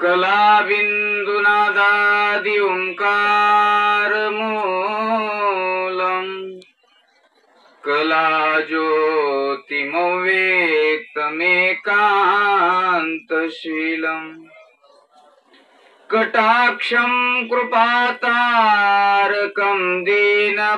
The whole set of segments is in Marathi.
कलाबिंदुनादादि ओंकार मूलम कलाज्योतिमव्यक्तमेकान्तशीलम् कटाक्षं कृपातारकं दीनबन्धुं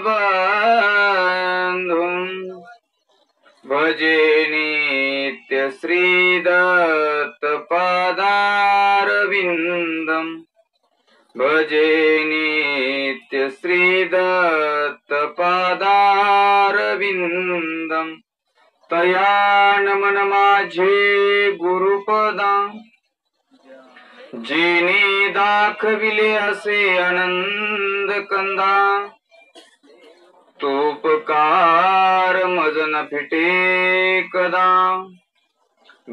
भजे नित्य श्रीदत्तपदारविन्दं भजे नित्य श्रीदत्तपदारविन्दं तया नमन माझे गुरुपदा जिने दाखविले असे आनंद कंदा तोपकार मज न फिटे कदा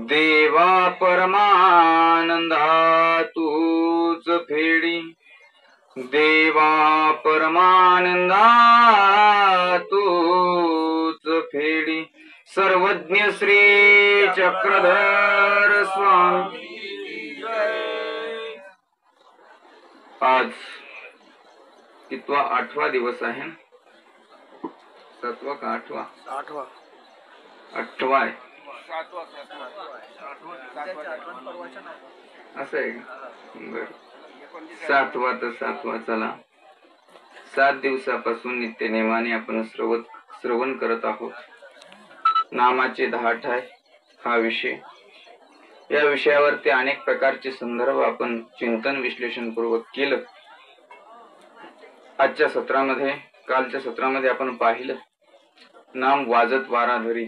देवा परमानंदा तूच फेडी देवा परमानंदा तूच फेडी सर्वज्ञ श्री चक्रधर स्वामी आज कितवा 8वा दिवस आहे 7वा का 8वा 8वा आहे असं आहे बर 7वा तर 7वा चला 7 दिवसापासून नित्य नेमाने आपण श्रवण करत आहोत नामाचे 10 आहे हा विषय या विषयावरती अनेक प्रकारचे संदर्भ आपण चिंतन विश्लेषण पूर्वक केलं आजच्या सत्रामध्ये कालच्या सत्रामध्ये आपण पाहिलं नाम वाजत वाराधरी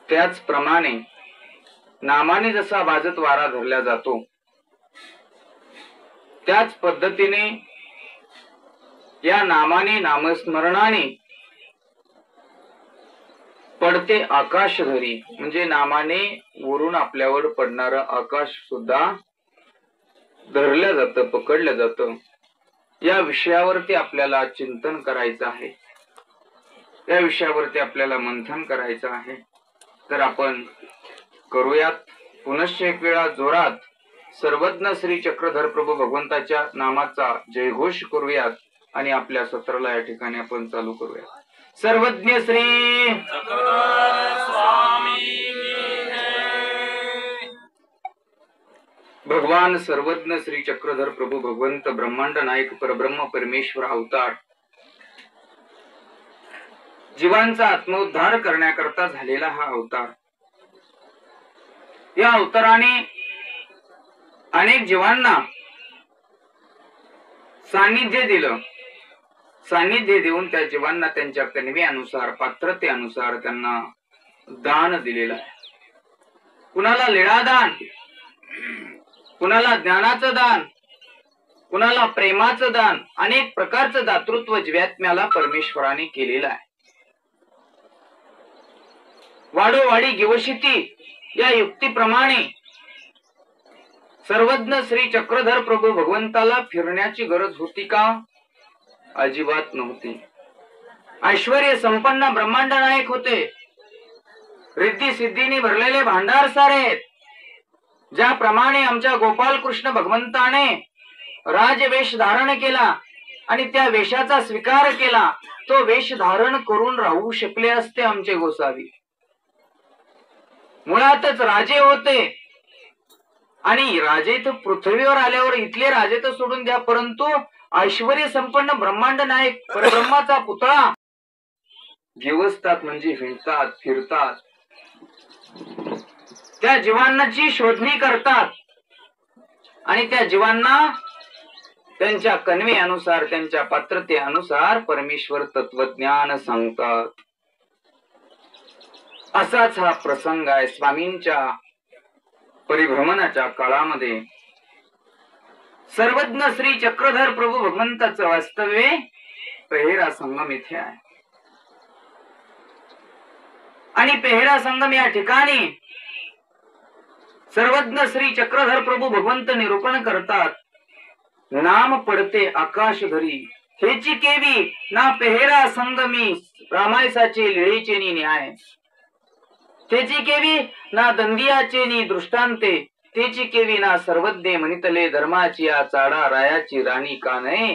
त्याचप्रमाणे नामाने जसा वाजत वारा धरला जातो त्याच पद्धतीने या नामाने नामस्मरणाने पडते आकाश धरी म्हणजे नामाने वरून आपल्यावर पडणारं आकाश सुद्धा धरलं जातं पकडलं जातं या विषयावरती आपल्याला चिंतन करायचं आहे या विषयावरती आपल्याला मंथन करायचं आहे तर आपण करूयात पुनश्च एक वेळा जोरात सर्वज्ञ श्री चक्रधर प्रभू भगवंताच्या नामाचा जयघोष करूयात आणि आपल्या सत्राला या ठिकाणी आपण चालू करूयात सर्वज्ञ श्री भगवान सर्वज्ञ श्री चक्रधर प्रभू भगवंत ब्रह्मांड नायक परब्रह्म परमेश्वर अवतार जीवांचा आत्मोद्धार करण्याकरता झालेला हा अवतार या अवताराने अनेक जीवांना सानिध्य दिलं सानिध्य देऊन त्या जीवांना त्यांच्या कन्वेनुसार पात्रतेनुसार त्यांना दान दिलेलं आहे कुणाला लीळादान कुणाला ज्ञानाचं दान कुणाला प्रेमाचं दान अनेक प्रकारचं दातृत्व जीवात्म्याला परमेश्वराने केलेलं आहे वाडोवाडी गिवशिती या युक्तीप्रमाणे सर्वज्ञ श्री चक्रधर प्रभू भगवंताला फिरण्याची गरज होती का अजिबात नव्हती ऐश्वर्य संपन्न ब्रह्मांड नायक होते रिद्धी सिद्धीने भरलेले भांडार सारे ज्याप्रमाणे आमच्या गोपाल कृष्ण भगवंताने राजवेश धारण केला आणि त्या वेशाचा स्वीकार केला तो वेश धारण करून राहू शकले असते आमचे गोसावी मुळातच राजे होते आणि राजे तर पृथ्वीवर आल्यावर इथले राजे तर सोडून द्या परंतु ऐश्वर्य संपन्न ब्रह्मांड नायक परब्रह्माचा पुतळा घेवसतात म्हणजे हिंडतात फिरतात त्या जीवांची शोधणी करतात आणि त्या जीवांना त्यांच्या कन्वेनुसार त्यांच्या पात्रतेनुसार परमेश्वर तत्वज्ञान सांगतात असाच हा प्रसंग आहे स्वामींच्या परिभ्रमणाच्या काळामध्ये सर्वज्ञ श्री चक्रधर प्रभू भगवंताचं वास्तव्य पेहेरा संगम इथे आहे आणि पेहेरा संगम या ठिकाणी सर्वज्ञ श्री चक्रधर प्रभू भगवंत निरूपण करतात नाम पडते आकाश धरी हेची केवी ना पेहेरा संगमी रामायसाचे लिळीचे न्याय तेची केवी ना दंदियाचे नी दृष्टांते, तेची केवी ना सर्वज्ञ म्हणितले धर्माची या चाडा रायाची राणी का नये,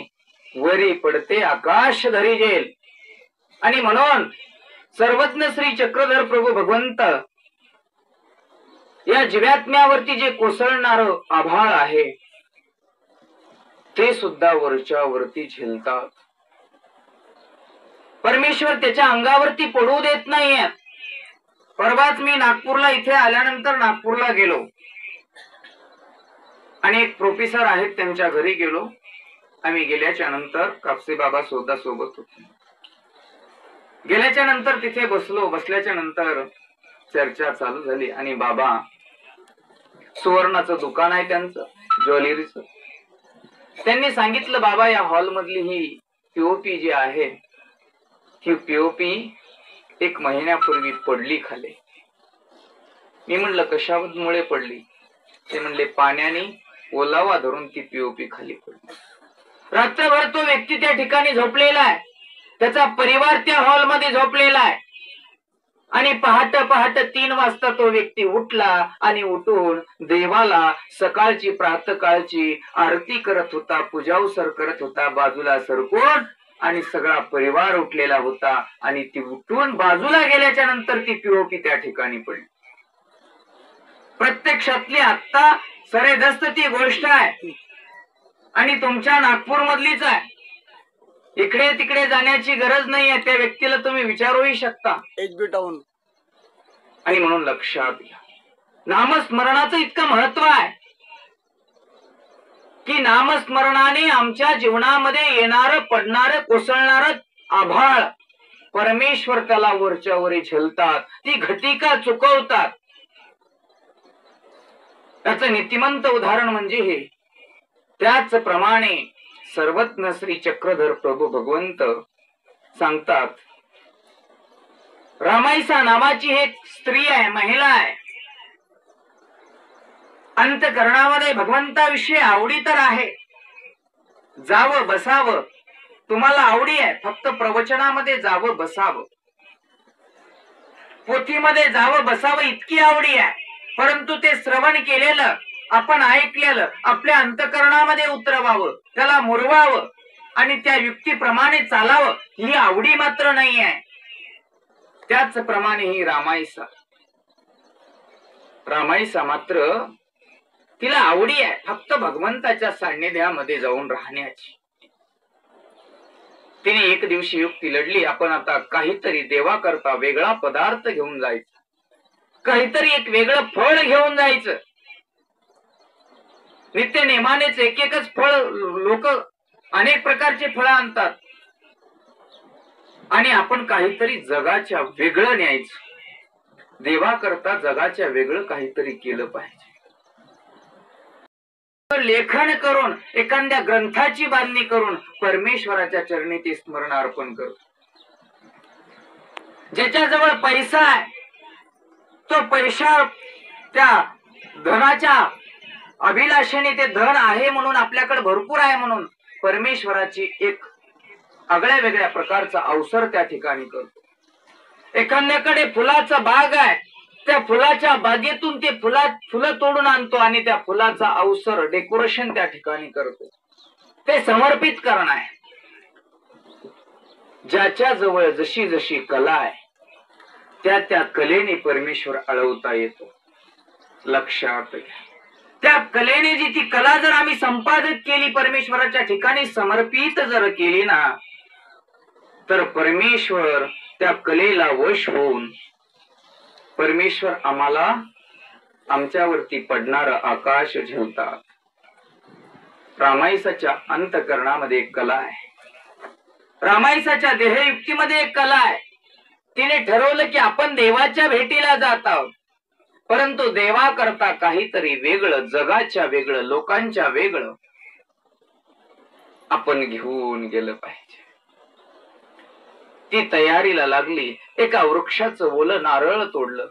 वरी पडते आकाश धरी जेल. आणि म्हणून सर्वज्ञ श्री चक्रधर प्रभू भगवंत या जीवात्म्यावरती जे कोसळणार आभाळ आहे ते सुद्धा वरच्या वरती झेलतात. परमेश्वर त्याच्या अंगावरती पडू देत नाहीये. परवाच मी नागपूरला इथे आल्यानंतर नागपूरला गेलो आणि एक प्रोफेसर आहेत त्यांच्या घरी गेलो. आम्ही गेल्याच्या नंतर कापसे बाबा सुद्धा सोबत होते. गेल्याच्या नंतर तिथे बसलो. बसल्याच्या नंतर चर्चा चालू झाली आणि बाबा सुवर्णाचं दुकान आहे त्यांचं, ज्वेलरीचं. त्यांनी सांगितलं बाबा या हॉल मधली ही पीओपी जी आहे ही पीओपी 1 महिन्यापूर्वी पडली खाली. मी म्हणलं कशामुळे पडली? ते म्हणले पाण्याने ओलावा धरून ती पीओपी खाली पडली. रात्रभर तो व्यक्ती त्या ठिकाणी झोपलेला आहे, त्याचा परिवार त्या हॉल मध्ये झोपलेला आहे आणि पहाटे 3 वाजता तो व्यक्ती उठला आणि उठून देवाला सकाळची प्रातःकाळची आरती करत होता, पूजावसर करत होता. बाजूला सरकून आणि सगळा परिवार उठलेला होता आणि ती उठून बाजूला गेल्याच्या नंतर ती पीओपी त्या ठिकाणी पडली. प्रत्यक्षातली आत्ता सरेदस्त ती गोष्ट आहे आणि तुमच्या नागपूर मधलीच आहे. इकडे तिकडे जाण्याची गरज नाहीये. त्या व्यक्तीला तुम्ही विचारूही शकता. HB town. आणि म्हणून लक्षात घ्या, नामस्मरणाचं इतकं महत्व आहे की नामस्मरणाने आमच्या जीवनामध्ये येणारं पडणारं कोसळणारं आभाळ परमेश्वर त्याला वरच्या वरी झेलतात, ती घटिका चुकवतात. त्याचं नीतिमंत उदाहरण म्हणजे हे. त्याचप्रमाणे सर्वज्ञ श्री चक्रधर प्रभू भगवंत सांगतात, रामाईसा नावाची एक स्त्री आहे, महिला आहे. अंतःकरणामध्ये भगवंताविषयी आवडी तर आहे. जावं बसावं, तुम्हाला आवडी आहे, फक्त प्रवचनामध्ये जावं बसावं, पोथीमध्ये जावं बसावं इतकी आवडी आहे. परंतु ते श्रवण केलेलं, आपण ऐकलेलं आपल्या अंतःकरणामध्ये उतरवावं, त्याला मुरवावं आणि त्या युक्तीप्रमाणे चालावं ही आवडी मात्र नाही आहे. त्याचप्रमाणे ही रामाईसा मात्र तिला आवडी आहे फक्त भगवंताच्या सान्निध्यामध्ये जाऊन राहण्याची. तिने एक दिवशी युक्ती लढली, आपण आता काहीतरी देवाकरता वेगळा पदार्थ घेऊन जायचा, काहीतरी एक वेगळं फळ घेऊन जायचं. नित्य नेमानेच एकच फळ, लोक अनेक प्रकारचे फळ आणतात आणि आपण काहीतरी जगाच्या वेगळं न्यायचं. देवाकरता जगाच्या वेगळं काहीतरी केलं पाहिजे. लेखन करून एखाद्या ग्रंथाची बांधणी करून परमेश्वराच्या चरणी ते स्मरण अर्पण करतो. ज्याच्याजवळ पैसा आहे तो पैसा त्या धनाच्या अभिलाषेने, ते धन आहे म्हणून आपल्याकडे भरपूर आहे म्हणून परमेश्वराची एक आगळ्या वेगळ्या प्रकारचा अवसर त्या ठिकाणी करतो. एखाद्याकडे फुलाचा बाग आहे, त्या फुलाच्या बागेतून ते फुलं तोडून आणतो आणि त्या फुलाचा अवसर डेकोरेशन त्या ठिकाणी करतो. ते समर्पित करणं आहे. ज्याच्या जवळ जशी जशी कला आहे त्या कलेने परमेश्वर आळवता येतो. लक्षात घ्या, त्या कलेने जी ती कला जर आम्ही संपादित केली, परमेश्वराच्या ठिकाणी समर्पित जर केली ना, तर परमेश्वर त्या कलेला वश होऊन परमेश्वर आम्हाला आमच्यावरती पडणारं आकाश झेलतात. रामाईसाच्या अंतःकरणामध्ये एक कला आहे, रामाईसाच्या देहयुक्तीमध्ये एक कला आहे. तिने ठरवलं की आपण देवाच्या भेटीला जात आहोत, परंतु देवाकरता काहीतरी वेगळं, जगाच्या वेगळं, लोकांच्या वेगळं आपण घेऊन गेलं पाहिजे. ती तयारीला लागली. एका वृक्षाचं ओलं नारळ तोडलं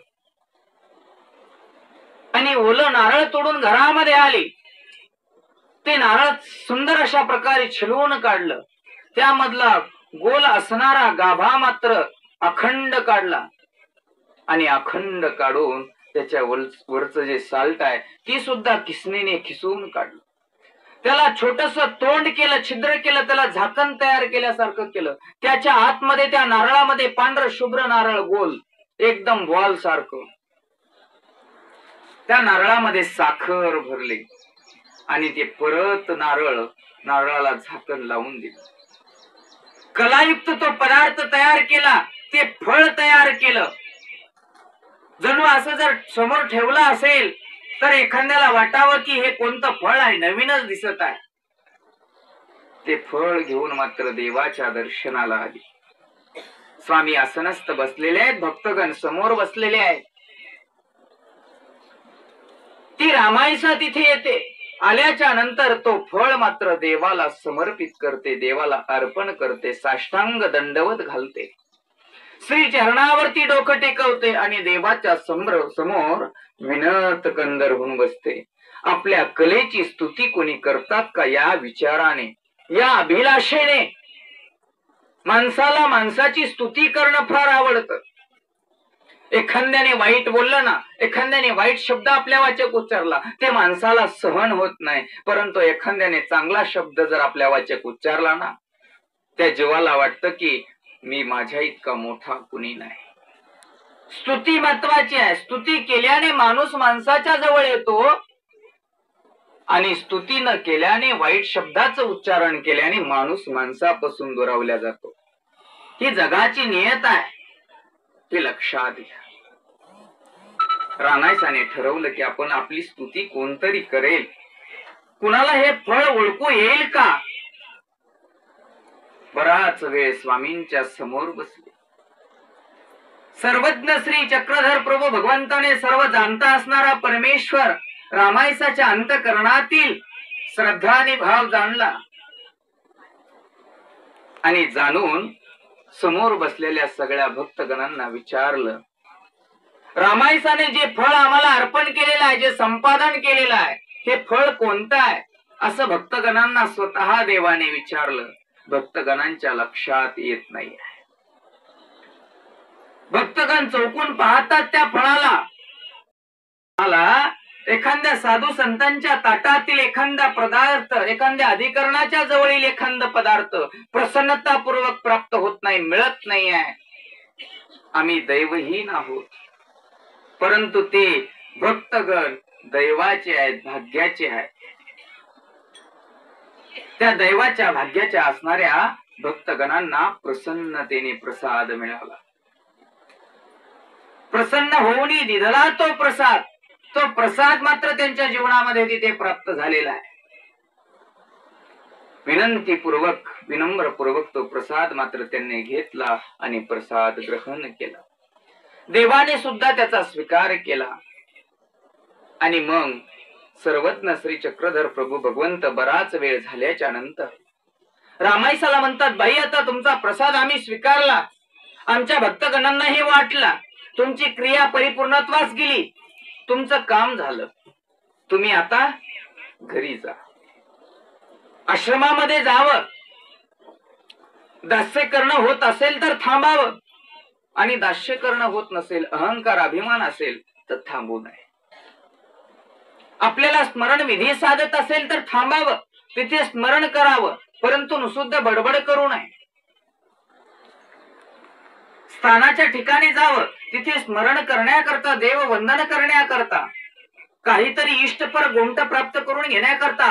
आणि ओलं नारळ तोडून घरामध्ये आली. ते नारळ सुंदर अशा प्रकारे छिलवून काढलं. त्यामधला गोल असणारा गाभा मात्र अखंड काढला आणि अखंड काढून त्याच्या वरचं जे साल्ट आहे ती सुद्धा किसणीने खिसून काढलं. त्याला छोटस तोंड केलं, छिद्र केलं, त्याला झाकण तयार केल्यासारखं केलं. त्याच्या आतमध्ये त्या नारळामध्ये पांढरं शुभ्र नारळ गोल एकदम बॉल सारखं, त्या नारळामध्ये साखर भरली आणि ते परत नारळाला झाकण लावून दिलं. कलायुक्त तो पदार्थ तयार केला, ते फळ तयार केलं. जणू असं जर समोर ठेवलं असेल तर एखाद्याला वाटावं की हे कोणतं फळ आहे, नवीनच दिसत आहे. ते फळ घेऊन मात्र देवाच्या दर्शनाला आली. स्वामी आसनस्थ बसलेले आहेत, भक्तगण समोर बसलेले आहेत. ती रामायसा तिथे येते. आल्याच्या नंतर तो फळ मात्र देवाला समर्पित करते, देवाला अर्पण करते, साष्टांग दंडवत घालते, श्री चरणावरती डोकं टेकवते आणि देवाच्या समोर विनत कंदर होऊन बसते. आपल्या कलेची स्तुती कोणी करतात का? या विचाराने, या अभिलाषेने माणसाला माणसाची स्तुती करणं फार आवडतं. एखाद्याने वाईट बोललं ना, एखाद्याने वाईट शब्द आपल्या वाचक उच्चारला, ते माणसाला सहन होत नाही. परंतु एखाद्याने चांगला शब्द जर आपल्या वाचक उच्चारला ना, त्या जीवाला वाटतं की मी माझ्या इतका मोठा कुणी नाही. स्तुती महत्वाची आहे. स्तुती केल्याने माणूस माणसाच्या जवळ येतो आणि स्तुती न केल्याने, वाईट शब्दाचं उच्चारण केल्याने माणूस माणसापासून दुरावल्या जातो. ही जगाची नियत आहे, हे लक्षात घ्या. रानायसाने ठरवलं की आपण आपली स्तुती कोणतरी करेल. कुणाला हे फळ ओळखू येईल का? बराच वेळ स्वामींच्या समोर बसले. सर्वज्ञ श्री चक्रधर प्रभू भगवंताने, सर्व जाणता असणारा परमेश्वर रामायसाच्या अंतःकरणातील श्रद्धा आणि भाव जाणला आणि जाणून समोर बसलेल्या सगळ्या भक्तगणांना विचारलं, रामायसाने जे फळ आम्हाला अर्पण केलेलं आहे, जे संपादन केलेलं आहे, हे फळ कोणतं आहे? असं भक्तगणांना स्वतः देवाने विचारलं. भक्तगणांच्या लक्षात येत नाही. भक्तगण चौकून पाहतात त्या फळाला. एखाद्या साधू संतांच्या ताटातील एखादा पदार्थ, एखाद्या अधिकरणाच्या जवळील एखादा पदार्थ प्रसन्नतापूर्वक प्राप्त होत नाही, मिळत नाही आहे. आम्ही दैवहीन आहोत. परंतु ते भक्तगण दैवाचे आहेत, भाग्याचे आहेत. त्या दैवाच्या भाग्याच्या असणाऱ्या भक्तगणांना प्रसन्नतेने प्रसाद मिळाला. प्रसन्न होऊन दिधला तो प्रसाद. तो प्रसाद मात्र त्यांच्या जीवनामध्ये तिथे प्राप्त झालेला आहे. विनंतीपूर्वक, विनम्रपूर्वक तो प्रसाद मात्र त्यांनी घेतला आणि प्रसाद ग्रहण केला. देवाने सुद्धा त्याचा स्वीकार केला. आणि मग सर्वज्ञ श्री चक्रधर प्रभू भगवंत बराच वेळ झाल्याच्या नंतर रामायसाला म्हणतात, बाई आता तुमचा प्रसाद आम्ही स्वीकारला, आमच्या भक्तगणांनाही वाटला, तुमची क्रिया परिपूर्णत्वास गेली, तुमचं काम झालं, तुम्ही आता घरी जा, आश्रमामध्ये जावं, दास्य करणं होत असेल तर थांबावं आणि दास्य करणं होत नसेल, अहंकार अभिमान असेल तर थांबू नये. आपल्याला स्मरण विधी साधत असेल तर थांबावं, तिथे स्मरण करावं, परंतु नुसुद्धा बडबड करू नये. स्थानाच्या ठिकाणी जावं, तिथे स्मरण करण्याकरता, देव वंदन करण्याकरता, काहीतरी इष्टपर गोमट प्राप्त करून घेण्याकरता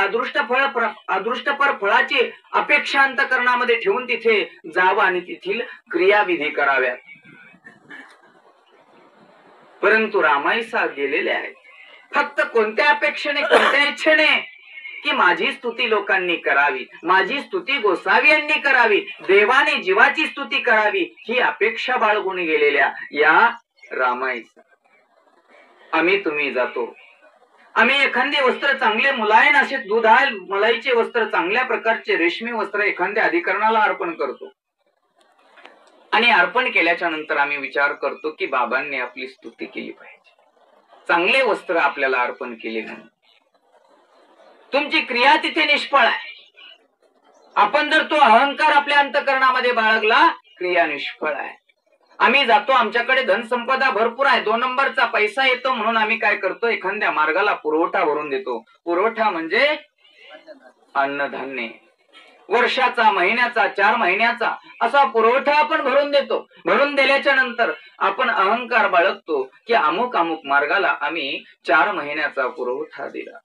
अदृष्टपर फळाची अपेक्षा अंतःकरणामध्ये ठेवून तिथे जावं आणि तेथील क्रियाविधी कराव्यात. परंतु रामायसा गेलेले आहेत फक्त कोणत्या अपेक्षेने, कोणत्या इच्छेने की माझी स्तुती लोकांनी करावी, माझी स्तुती गोसावी यांनी करावी, देवाने जीवाची स्तुती करावी, ही अपेक्षा बाळगून गेलेल्या या रामायसा. आम्ही तुम्ही जातो, आम्ही एखादे वस्त्र चांगले मुलायन असे दुधाळ मलाईचे वस्त्र, चांगल्या प्रकारचे रेशमी वस्त्र एखाद्या अधिकरणाला अर्पण करतो आणि अर्पण केल्याच्या नंतर आम्ही विचार करतो की बाबांनी आपली स्तुती केली पाहिजे, चांगले वस्त्र आपल्याला अर्पण केले नाही. तुमची क्रिया तिथे निष्फळ आहे. आपण जर तो अहंकार आपल्या अंतःकरणामध्ये बाळगला, क्रिया निष्फळ आहे. आम्ही जातो, आमच्याकडे धनसंपदा भरपूर आहे, 2 नंबरचा पैसा येतो म्हणून आम्ही काय करतो, एखाद्या मार्गाला पुरवठा भरून देतो. पुरवठा म्हणजे अन्नधान्य, वर्षाचा, महिन्याचा, 4 महिन्याचा असा पुरवठा आपण भरून देतो. भरून दिल्याच्या नंतर आपण अहंकार बाळगतो की अमुक अमुक मार्गाला आम्ही 4 महिन्याचा पुरवठा दिला.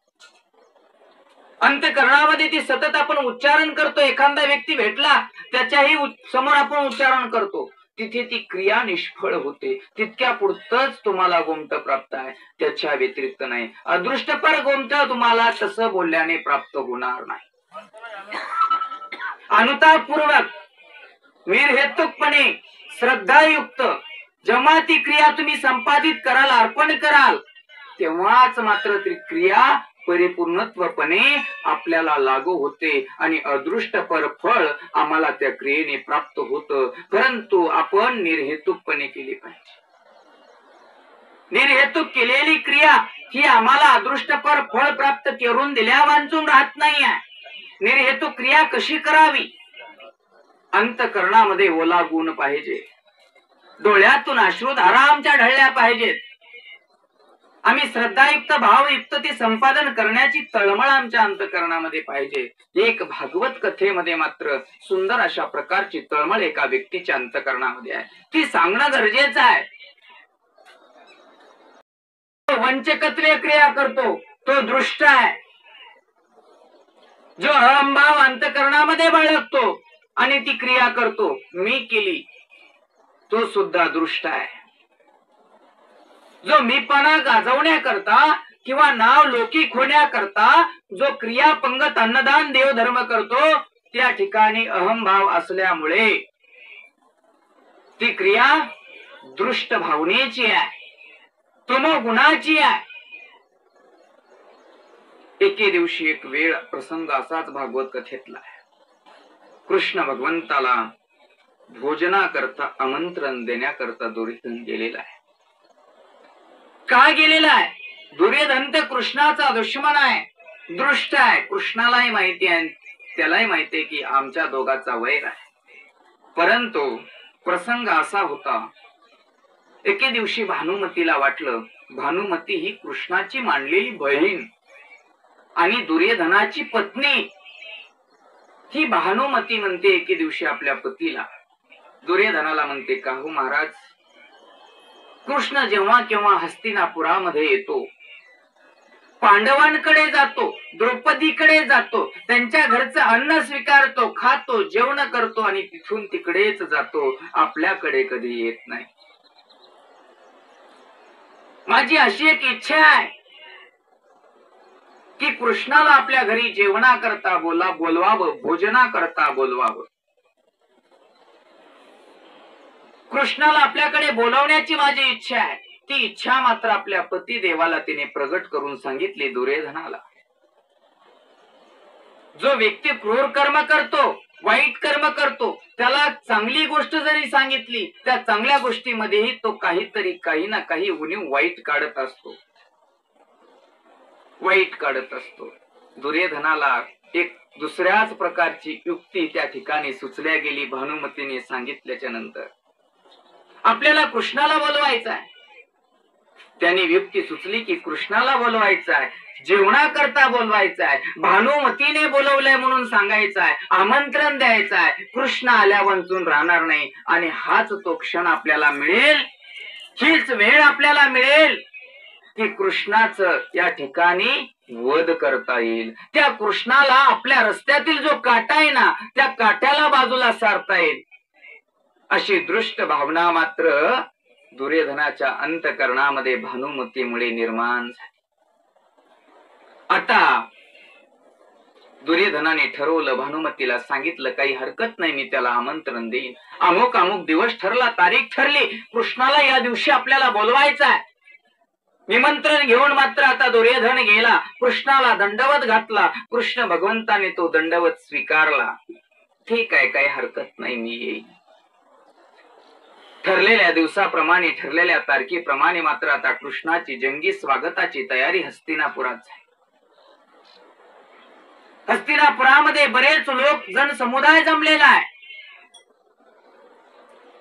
अंतःकरणामध्ये ती सतत आपण उच्चारण करतो. एखादा व्यक्ती भेटला त्याच्याही समोर आपण उच्चारण करतो, तिथे ती क्रिया निष्फळ होते. तितक्या पुरतच तुम्हाला गोमट प्राप्त आहे, त्याच्या व्यतिरिक्त नाही. अदृष्टपर गोमट तुम्हाला तसं बोलल्याने प्राप्त होणार नाही. अनुतापूर्वक निर्हेतुकपणे श्रद्धायुक्त जेव्हा ती क्रिया तुम्ही संपादित कराल, अर्पण कराल, तेव्हाच मात्र ती क्रिया परिपूर्णत्वपणे आपल्याला लागू होते आणि अदृष्टपर फळ आम्हाला त्या क्रियेने प्राप्त होतं. परंतु आपण निर्हेतुकपणे केली पाहिजे. निर्हेतुक केलेली क्रिया ही आम्हाला अदृष्टपर फळ प्राप्त करून दिल्या वांचून राहत नाही आहे. निर्हेतुक क्रिया कशी करावी? अंतःकरणामध्ये ओला गुण पाहिजे, डोळ्यातून अश्रुधारा आमच्या ढळल्या पाहिजेत. आम्ही श्रद्धायुक्त भावयुक्त ते संपादन करण्याची तळमळ आमच्या अंतःकरणामध्ये पाहिजे. एक भागवत कथेमध्ये मात्र सुंदर अशा प्रकारची तळमळ एका व्यक्तीच्या अंतःकरणामध्ये आहे, ती सांगणं गरजेचं आहे. वंचकत्वे क्रिया करतो तो दृष्ट आहे. जो अहंभाव अंतःकरणामध्ये बाळगतो आणि ती क्रिया करतो, मी केली, तो सुद्धा दृष्ट आहे. जो मीपणा गाजवण्याकरता किंवा नाव लौकिक होण्याकरता जो क्रिया पंगत अन्नदान देवधर्म करतो, त्या ठिकाणी अहंभाव असल्यामुळे ती क्रिया दृष्ट भावनेची आहे, तमोगुणाची आहे. एके दिवशी एक वेळ प्रसंग असाच भागवत कथेतला आहे. कृष्ण भगवंताला भोजनाकरता आमंत्रण देण्याकरता दुर्योधन गेलेला आहे. का गेलेला आहे? दुर्योधन तर कृष्णाचा दुश्मन आहे, दृष्ट आहे. कृष्णालाही माहिती आहे, त्यालाही माहिती आहे की आमच्या दोघांचा वैर आहे. परंतु प्रसंग असा होता, एके दिवशी भानुमतीला वाटलं, भानुमती ही कृष्णाची मानलेली बहीण आणि दुर्योधनाची पत्नी. ही भानुमती म्हणते एके दिवशी आपल्या पतीला, दुर्योधनाला म्हणते, का हो महाराज, कृष्ण जेव्हा केव्हा हस्तिनापुरामध्ये येतो, पांडवांकडे जातो, द्रौपदीकडे जातो, त्यांच्या घरचं अन्न स्वीकारतो, खातो, जेवण करतो आणि तिथून तिकडेच जातो, आपल्याकडे कधी येत नाही. माझी अशी एक इच्छा आहे की कृष्णाला आपल्या घरी जेवणाकरता बोलवावं, भोजनाकरता बोलवावं. कृष्णाला आपल्याकडे बोलवण्याची माझी इच्छा आहे. ती इच्छा मात्र आपल्या पती देवाला तिने प्रगट करून सांगितली दुर्योधनाला. जो व्यक्ती क्रूर कर्म करतो, वाईट कर्म करतो, त्याला चांगली गोष्ट जरी सांगितली, त्या चांगल्या गोष्टीमध्येही तो काहीतरी काही ना काही उणीव वाईट काढत असतो, वाईट काढत असतो. दुर्योधनाला एक दुसऱ्याच प्रकारची युक्ती त्या ठिकाणी सुचल्या गेली. भानुमतीने सांगितल्याच्या नंतर आपल्याला कृष्णाला बोलवायचं आहे. त्यांनी युक्ती सुचली की कृष्णाला बोलवायचं आहे, जेवणाकरता बोलवायचं आहे, भानुमतीने बोलवलंय म्हणून सांगायचं आहे, आमंत्रण द्यायचं आहे. कृष्ण आल्या वांचून राहणार नाही आणि हाच तो क्षण आपल्याला मिळेल, हीच वेळ आपल्याला मिळेल की कृष्णाचं या ठिकाणी वध करता येईल. त्या कृष्णाला आपल्या रस्त्यातील जो काटा आहे ना, त्या काट्याला बाजूला सारता येईल. अशी दृष्ट भावना मात्र दुर्योधनाच्या अंतःकरणामध्ये भानुमतीमुळे निर्माण झाली. आता दुर्योधनाने ठरवलं, भानुमतीला सांगितलं, काही हरकत नाही, मी त्याला आमंत्रण देईन. अमुक अमुक दिवस ठरला, तारीख ठरली, कृष्णाला या दिवशी आपल्याला बोलवायचं आहे. निमंत्रण घेऊन मात्र आता दुर्योधन गेला, कृष्णाला दंडवत घातला. कृष्ण भगवंताने तो दंडवत स्वीकारला. ठीक आहे, काही हरकत नाही, मी येईन. ठरलेल्या दिवसाप्रमाणे, ठरलेल्या तारखेप्रमाणे मात्र आता कृष्णाची जंगी स्वागताची तयारी हस्तिनापुरात झाली. हस्तिनापुरामध्ये बरेच लोक, जन समुदाय जमलेला आहे.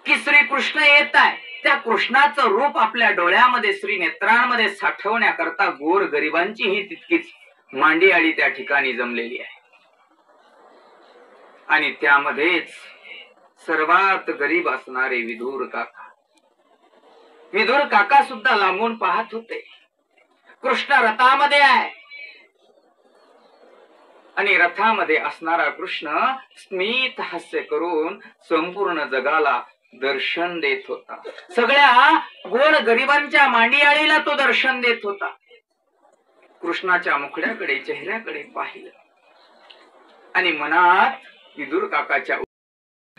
की श्री कृष्ण येत आहे, त्या कृष्णाचं रूप आपल्या डोळ्यामध्ये श्री नेत्रांमध्ये साठवण्याकरता गोर गरिबांची ही तितकीच मांडियाळी त्या ठिकाणी जमलेली आहे. आणि त्यामध्येच सर्वात गरीब असणारे विदुर काका, विदुर काका सुद्धा लांबून पाहत होते. कृष्ण रथामध्ये आहे आणि रथामध्ये असणारा कृष्ण स्मित हास्य करून संपूर्ण जगाला दर्शन देत होता. सगळ्या गोर गरिबांच्या मांडियाळीला तो दर्शन देत होता. कृष्णाच्या मुखड्याकडे, चेहऱ्याकडे पाहिलं आणि मनात विदुर काकाच्या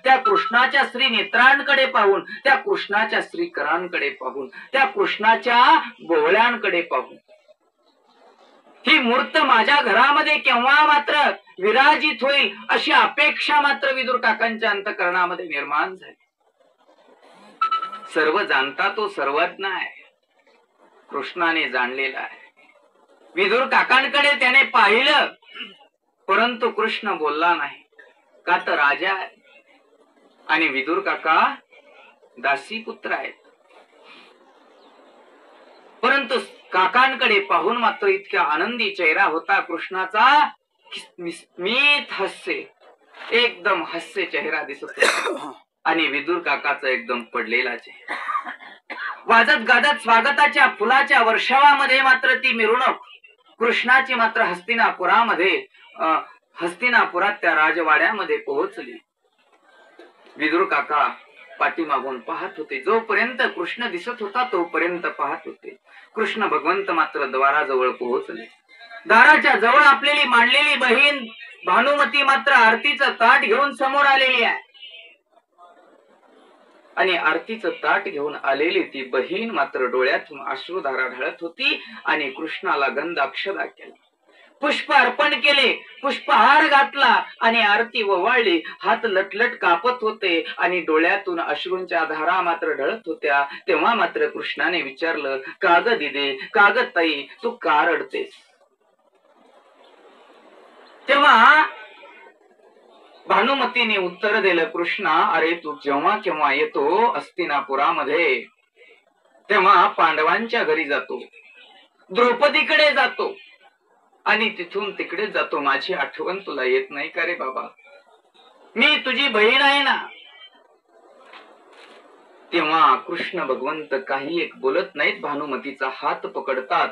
त्या कृष्णाच्या श्री नेत्रांकडे पाहून, त्या कृष्णाच्या श्री करांकडे पाहून, त्या कृष्णाच्या बोहळ्यांकडे पाहून, ही मूर्त माझ्या घरामध्ये केव्हा मात्र विराजित होईल अशी अपेक्षा मात्र विदुर काकांच्या अंतःकरणामध्ये निर्माण झाली. सर्व जाणता तो सर्वज्ञ आहे, कृष्णाने जाणलेला आहे. विदुर काकांकडे त्याने पाहिलं, परंतु कृष्ण बोलला नाही. का तर राजा आहे आणि विदुर काका दासी पुत्र आहेत. परंतु काकांकडे पाहून मात्र इतका आनंदी चेहरा होता कृष्णाचा, स्मित हास्य, एकदम हास्य चेहरा दिसत होता. आणि विदुर काकाचा एकदम पडलेला चेहरा. वाजत गाजत स्वागताच्या फुलाच्या वर्षावामध्ये मात्र ती मिरवणूक कृष्णाची मात्र हस्तिनापुरात त्या राजवाड्यामध्ये पोहोचली. विदुर काका पाठीमागून पाहत होते. जोपर्यंत कृष्ण दिसत होता तोपर्यंत पाहत होते. कृष्ण भगवंत मात्र द्वाराजवळ पोहोचले. दाराच्या जवळ आपलेली मांडलेली बहीण भानुमती मात्र आरतीचं ताट घेऊन समोर आलेली आहे. आणि आरतीचं ताट घेऊन आलेली ती बहीण मात्र डोळ्यातून अश्रुधारा ढळत होती आणि कृष्णाला गंध अक्षदा केला, पुष्प अर्पण केले, पुष्पहार घातला आणि आरती ओवाळली. हात लटलट कापत होते आणि डोळ्यातून अश्रूंच्या धारा मात्र ढळत होत्या. तेव्हा मात्र कृष्णाने विचारलं, काग दिदे, काग ताई, तू का रडतेस? तेव्हा भानुमतीने उत्तर दिलं, कृष्णा, अरे तू जेव्हा केव्हा येतो हस्तिनापुरामध्ये तेव्हा पांडवांच्या घरी जातो, द्रौपदीकडे जातो आणि तिथून तिकडे जातो. माझी आठवण तुला येत नाही का रे बाबा? मी तुझी बहीण आहे ना. तेव्हा कृष्ण भगवंत काही एक बोलत नाहीत. भानुमतीचा हात पकडतात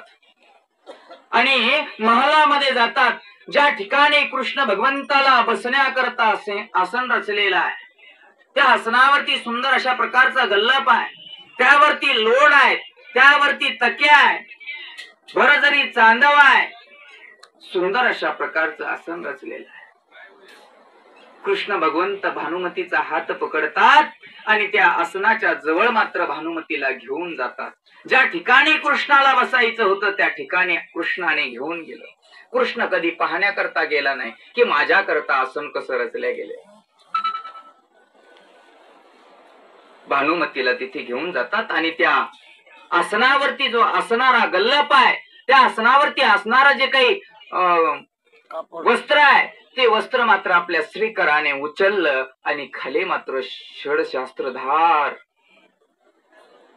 आणि महालामध्ये जातात. ज्या ठिकाणी कृष्ण भगवंताला बसण्याकरता आसन रचलेलं आहे, त्या आसनावरती सुंदर अशा प्रकारचा गल्लप आहे, त्यावरती लोड आहे, त्यावरती तकिया आहे, भरजरी चांदव आहे, सुंदर अशा प्रकारचं आसन रचलेलं आहे. कृष्ण भगवंत भानुमतीचा हात पकडतात आणि त्या आसनाच्या जवळ मात्र भानुमतीला घेऊन जातात. ज्या ठिकाणी कृष्णाला बसायचं होतं त्या ठिकाणी कृष्णाने घेऊन गेलं. कृष्ण कधी पाहण्याकरता गेला नाही की माझ्या करता आसन कसं रचले गेले. भानुमतीला तिथे घेऊन जातात आणि त्या आसनावरती जो असणारा गल्लप आहे, त्या आसनावरती असणारा जे काही वस्त्र आहे, ते वस्त्र मात्र आपल्या श्रीकराने उचललं आणि खाली मात्र षडशास्त्रधार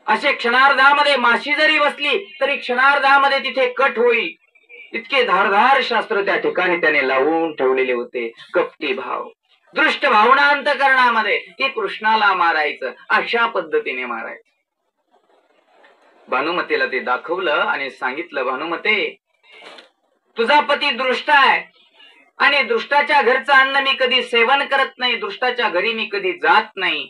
असे क्षणार्धामध्ये माशी जरी बसली तरी क्षणार्धामध्ये तिथे कट होईल इतके धारधार शास्त्र त्या ठिकाणी त्याने लावून ठेवलेले होते. कपटी भाव, दृष्ट भावना अंतकरणामध्ये की कृष्णाला मारायचं, अशा पद्धतीने मारायचं. भानुमतीला ते दाखवलं आणि सांगितलं, भानुमते, तुझा पती दृष्ट आहे आणि दृष्टाच्या घरचं अन्न मी कधी सेवन करत नाही, दृष्टाच्या घरी मी कधी जात नाही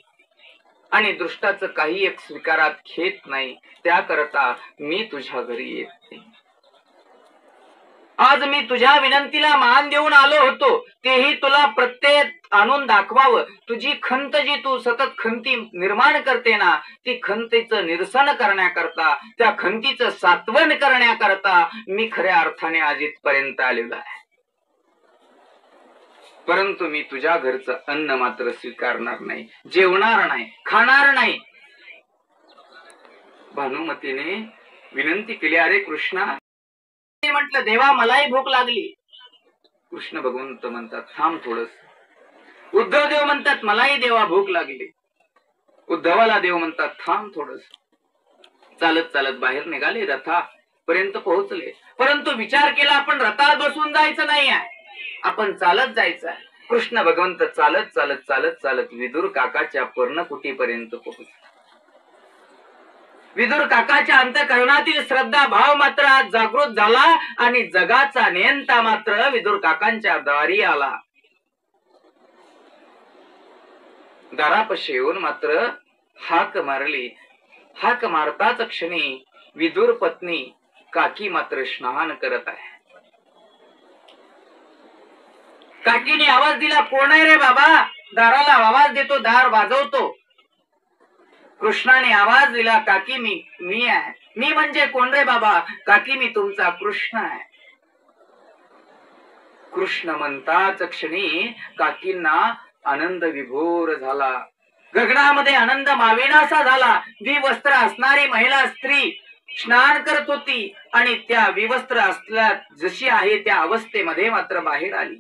आणि दृष्टाचं काही एक स्वीकारात घेत नाही, त्याकरता मी तुझ्या घरी येत नाही. आज मी तुझ्या विनंतीला मान देऊन आलो होतो, तेही तुला प्रत्येक आणून दाखवावं. तुझी खंत जी तू सतत खंती निर्माण करते ना, ती खंतीचं निरसन करण्याकरता, त्या खंतीचं सात्वन करण्याकरता मी खऱ्या अर्थाने आज इथपर्यंत आलेलो आहे. परंतु मी तुझ्या घरचं अन्न मात्र स्वीकारणार नाही, जेवणार नाही, खाणार नाही. भानुमतीने विनंती केली, अरे कृष्णा, म्हटलं देवा मलाही भूक लागली. कृष्ण भगवंत म्हणतात थांब थोडस. उद्धव देव म्हणतात मलाही देवा भूक लागली. उद्धवाला देव म्हणतात थांब थोडस. चालत चालत बाहेर निघाले, रथापर्यंत पोहोचले. परंतु विचार केला आपण रथात बसून जायचं नाही आहे, आपण चालत जायचं आहे. कृष्ण भगवंत चालत चालत चालत चालत विदुर काकाच्या पर्णकुटीपर्यंत पोहोचले. विदुर काकाच्या अंतःकरणातील श्रद्धा भाव मात्र आज जागृत झाला आणि जगाचा नियंता मात्र विदुर काकांच्या दारी आला. दारापाशी येऊन मात्र हाक मारली. हाक मारताच क्षणी विदुर पत्नी काकी मात्र स्नान करत आहे. काकीने आवाज दिला, कोण आहे रे बाबा? दाराला आवाज देतो, दार वाजवतो. कृष्णाने आवाज दिला, काकी मी आहे. मी म्हणजे कोण रे बाबा? काकी मी तुमचा कृष्ण आहे. कृष्ण म्हणताच क्षणी काकींना आनंद विभोर झाला. गगनामध्ये आनंद मावेनासा झाला. विवस्त्र असणारी महिला स्त्री स्नान करत होती आणि त्या विवस्त्र असल्या जशी आहे त्या अवस्थेमध्ये मात्र बाहेर आली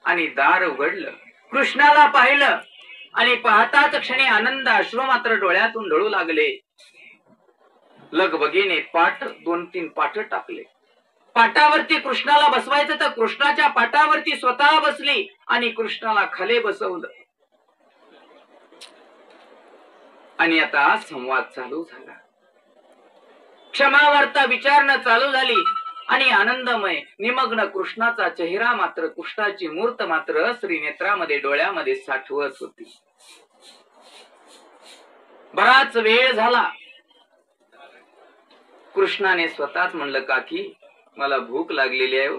आणि दार उघडलं. कृष्णाला पाहिलं आणि पाहताच क्षणी आनंद अश्रू मात्र डोळ्यातून ढळू लागले. लगबगीने 2-3 पाठ टाकले. पाटावरती कृष्णाला बसवायचं तर कृष्णाच्या पाटावरती स्वतः बसली आणि कृष्णाला खाली बसवलं. आणि आता संवाद चालू झाला. क्षमावार्ता विचारणं चालू झाली आणि आनंदमय निमग्न कृष्णाचा चेहरा मात्र, कृष्णाची मूर्त मात्र श्रीनेत्रामध्ये डोळ्यामध्ये साठवत होती. बराच वेळ झाला. कृष्णाने स्वतःच म्हणलं, काकी मला भूक लागलेली आहे,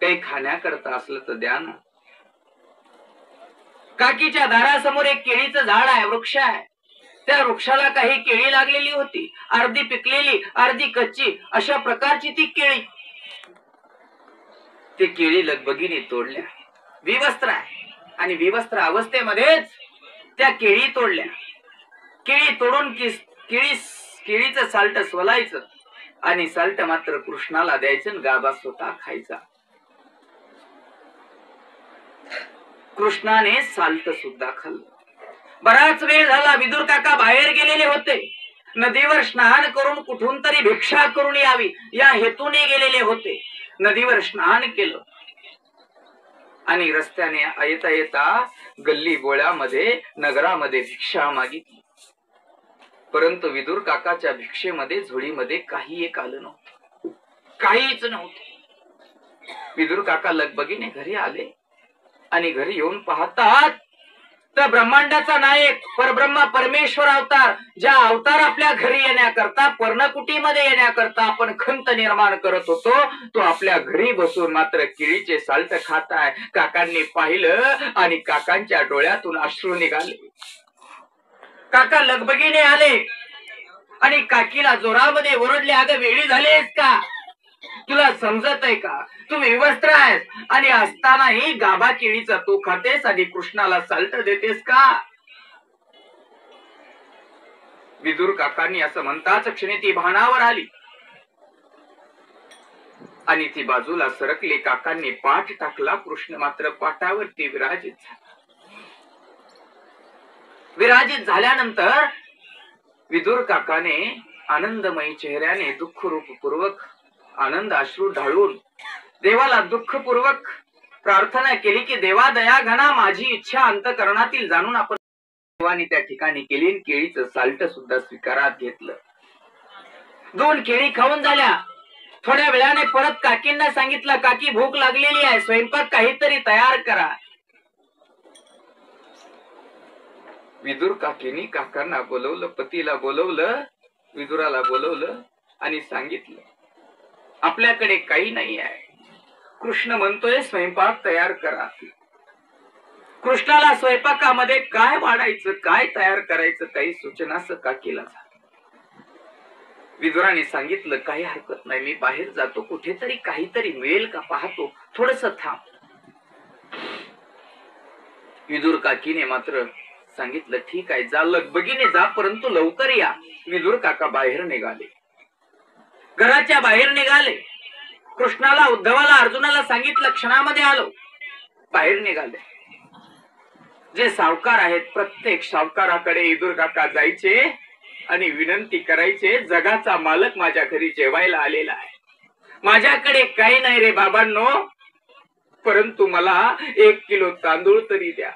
काही खाण्याकरता असलं तर द्या ना. काकीच्या दारासमोर एक केळीचं झाड आहे, वृक्ष आहे. त्या वृक्षाला काही केळी लागलेली होती, अर्धी पिकलेली अर्धी कच्ची अशा प्रकारची ती केळी. ते केळी लगबगीने तोडल्या. विवस्त्र आहे आणि विवस्त्र अवस्थेमध्येच त्या केळी तोडल्या. केळी तोडून केळीचं साल्ट सोलायचं आणि साल्ट मात्र कृष्णाला द्यायचं, गाभा स्वतः खायचा. कृष्णाने साल्ट सुद्धा खाल्लं. बराच वेळ झाला. विदुर काका बाहेर गेलेले होते. नदीवर स्नान करून कुठून तरी भिक्षा करून यावी या हेतूने गेलेले होते. नदीवर स्नान केलं आणि रस्त्याने येता येता गल्ली बोळ्यामध्ये नगरामध्ये भिक्षा मागितली. परंतु विदुर काकाच्या भिक्षेमध्ये झोळीमध्ये काही एक आलं नव्हतं, काहीच नव्हतं. विदुर काका लगबगीने घरी आले आणि घरी येऊन पाहतात तर ब्रह्मांडाचा नायक परब्रह्मा परमेश्वर अवतार, ज्या अवतार आपल्या घरी येण्याकरता पर्णकुटीमध्ये येण्याकरता आपण खंत निर्माण करत होतो, तो आपल्या घरी बसून मात्र केळीचे साल्ट खात आहे. काकांनी पाहिलं आणि काकांच्या डोळ्यातून अश्रू निघाले. काका लगबगीने आले आणि काकीला जोरामध्ये ओरडले, अगं वेडी झालीस का? तुला समजत आहे का? तू विवस्त्र आहेस आणि असतानाही गाभा केळीचा तू खातेस आणि कृष्णाला साल्ट देतेस का? विदुर काकांनी असं म्हणताच क्षणी ती भानावर आली आणि ती बाजूला सरकली. काकांनी पाठ टाकला. कृष्ण मात्र पाटावरती विराजित झाला. विराजित झाल्यानंतर विदुर काकाने आनंदमयी चेहऱ्याने दुःखरूपपूर्वक आनंद अश्रू ढाळून देवाला दुःखपूर्वक प्रार्थना केली की देवा दया घना, माझी इच्छा अंतःकरणातील जाणून आपण देवाने त्या ठिकाणी केली. केळीचं साल्ट सुद्धा स्वीकारात घेतलं. 2 केळी खाऊन झाल्या. थोड्या वेळाने परत काकींना सांगितलं, काकी भूक लागलेली आहे, स्वयंपाक काहीतरी तयार करा. विदुर काकीने काकांना बोलवलं, पतीला बोलवलं, विदुराला बोलवलं आणि सांगितलं आपल्याकडे काही नाही आहे. कृष्ण म्हणतोय स्वयंपाक तयार करा. कृष्णाला स्वयंपाकामध्ये काय वाढायचं, काय तयार करायचं, काही सूचना काकीला झाली. विदुराने सांगितलं काही हरकत नाही, मी बाहेर जातो, कुठेतरी काहीतरी मिळेल का पाहतो, थोडस थांब. विदुर काकीने मात्र सांगितलं ठीक आहे, जा, लगबगीने जा, परंतु लवकर या. विदुर काका बाहेर निघाले. घराच्या बाहेर निघाले. कृष्णाला, उद्धवाला, अर्जुनाला सांगितलं क्षणामध्ये आलो. बाहेर निघाले. जे सावकार आहेत प्रत्येक सावकाराकडे विदुर काका जायचे आणि विनंती करायचे, जगाचा मालक माझ्या घरी जेवायला आलेला आहे, माझ्याकडे काही नाही रे बाबांनो, परंतु मला 1 किलो तांदूळ तरी द्या,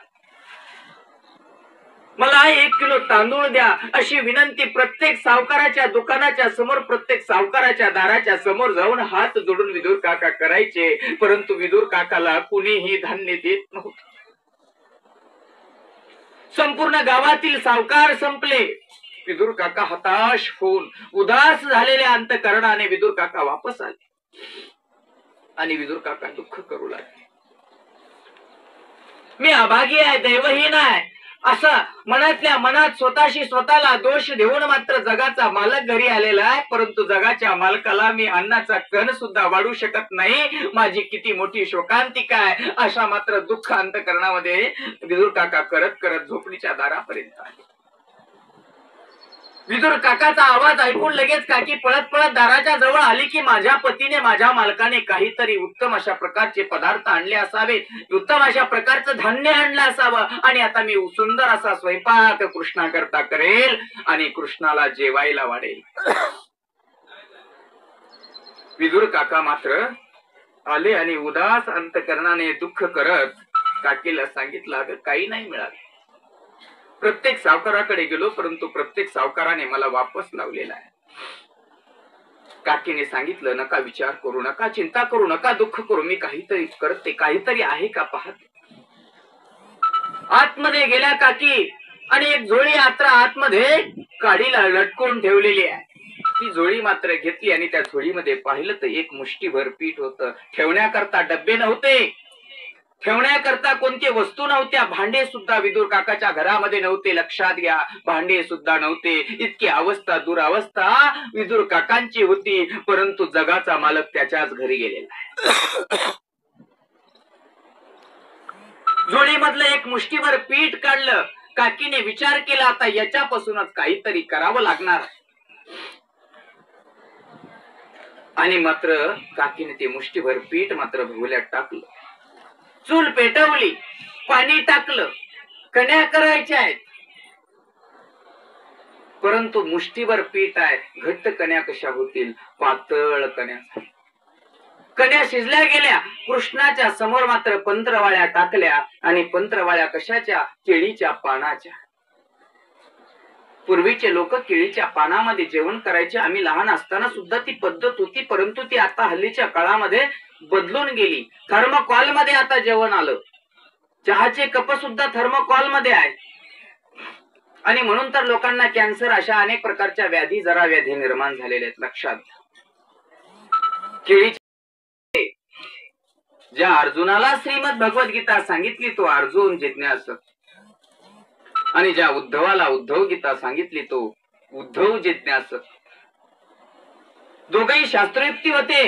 मला 1 किलो तांदूळ द्या, अशी विनंती प्रत्येक सावकाराच्या दुकानाच्या समोर, प्रत्येक सावकाराच्या दाराच्या समोर जाऊन हात जोडून विदुर काका करायचे. परंतु विदुर काकाला कुणीही धान्य देत नव्हतं. संपूर्ण गावातील सावकार संपले. विदुर काका हताश होऊन उदास झालेल्या अंतकरणाने विदुर काका वापस आले आणि विदुर काका दुःख करू लागले. मी अभागी आहे, दैवहीन आहे, असं मनातल्या मनात स्वतःशी स्वतःला दोष देऊन मात्र जगाचा मालक घरी आलेला आहे, परंतु जगाच्या मालकाला मी अन्नाचा कण सुद्धा वाढू शकत नाही, माझी किती मोठी शोकांतिका आहे, अशा मात्र दुःख अंतकरणामध्ये विदुर काका करत करत झोपडीच्या दारापर्यंत आले. विदुर काकाचा आवाज ऐकून लगेच काकी पळत पळत दाराच्या जवळ आली की माझ्या पतीने, माझ्या मालकाने काहीतरी उत्तम अशा प्रकारचे पदार्थ आणले असावेत, उत्तम अशा प्रकारचं धान्य आणलं असावं आणि आता मी सुंदर असा स्वयंपाक कृष्णाकरता करेल आणि कृष्णाला जेवायला वाढेल. विदुर काका मात्र आले आणि उदास अंतकरणाने दुःख करत काकीला सांगितलं, अगं काही नाही मिळालं, प्रत्येक सावकाराकडे गेलो परंतु प्रत्येक सावकाराने मला वापस लावलेला आहे. काकीने सांगितलं, नका विचार करू, नका चिंता करू, नका दुःख करू, मी काहीतरी करते, काहीतरी आहे का पाहते. आतमध्ये गेल्या काकी आणि एक झोळी यात्रा आतमध्ये काडीला लटकून ठेवलेली आहे. ती झोळी मात्र घेतली आणि त्या झोळीमध्ये पाहिलं तर 1 मुष्टीभर पीठ होतं. ठेवण्याकरता डब्बे नव्हते, ठेवण्याकरता कोणती वस्तू नव्हत्या, भांडे सुद्धा विदुर काकाच्या घरामध्ये नव्हते, लक्षात घ्या, भांडे सुद्धा नव्हते. इतकी अवस्था दुरावस्था विदुर काकांची होती, परंतु जगाचा मालक त्याच्याच घरी गेलेला आहे. झोळीमधलं 1 मुष्टीभर पीठ काढलं. काकीने विचार केला, आता याच्यापासूनच काहीतरी करावं लागणार, आणि मात्र काकीने ते मुष्टीभर पीठ मात्र भगोल्यात टाकलं, चूल पेटवली, पाणी टाकलं, कण्या करायच्या आहेत, परंतु मुष्टीभर पीठ आहे, घट्ट कण्या कशा होतील, पातळ कण्या. कण्या शिजल्या गेल्या. कृष्णाच्या समोर मात्र पंत्रवाळ्या टाकल्या आणि पंत्रवाळ्या कशाच्या, केळीच्या पानाच्या. पूर्वीचे लोक केळीच्या पानामध्ये जेवण करायचे. आम्ही लहान असताना सुद्धा ती पद्धत होती, परंतु ती आता हल्लीच्या काळामध्ये बदलून गेली. थर्मोकॉल मध्ये आता जेवण आलं, चहाचे कप सुद्धा थर्मोकॉल मध्ये आहे, आणि म्हणून तर लोकांना कॅन्सर अशा अनेक प्रकारच्या व्याधी, जरा व्याधी निर्माण झालेल्या आहेत. लक्षात केळी, ज्या अर्जुनाला श्रीमद भगवद्गीता सांगितली तो अर्जुन जिज्ञासक, आणि ज्या उद्धवाला उद्धव गीता सांगितली तो उद्धव जिज्ञासक. दोघेही शास्त्रयुक्ती होते,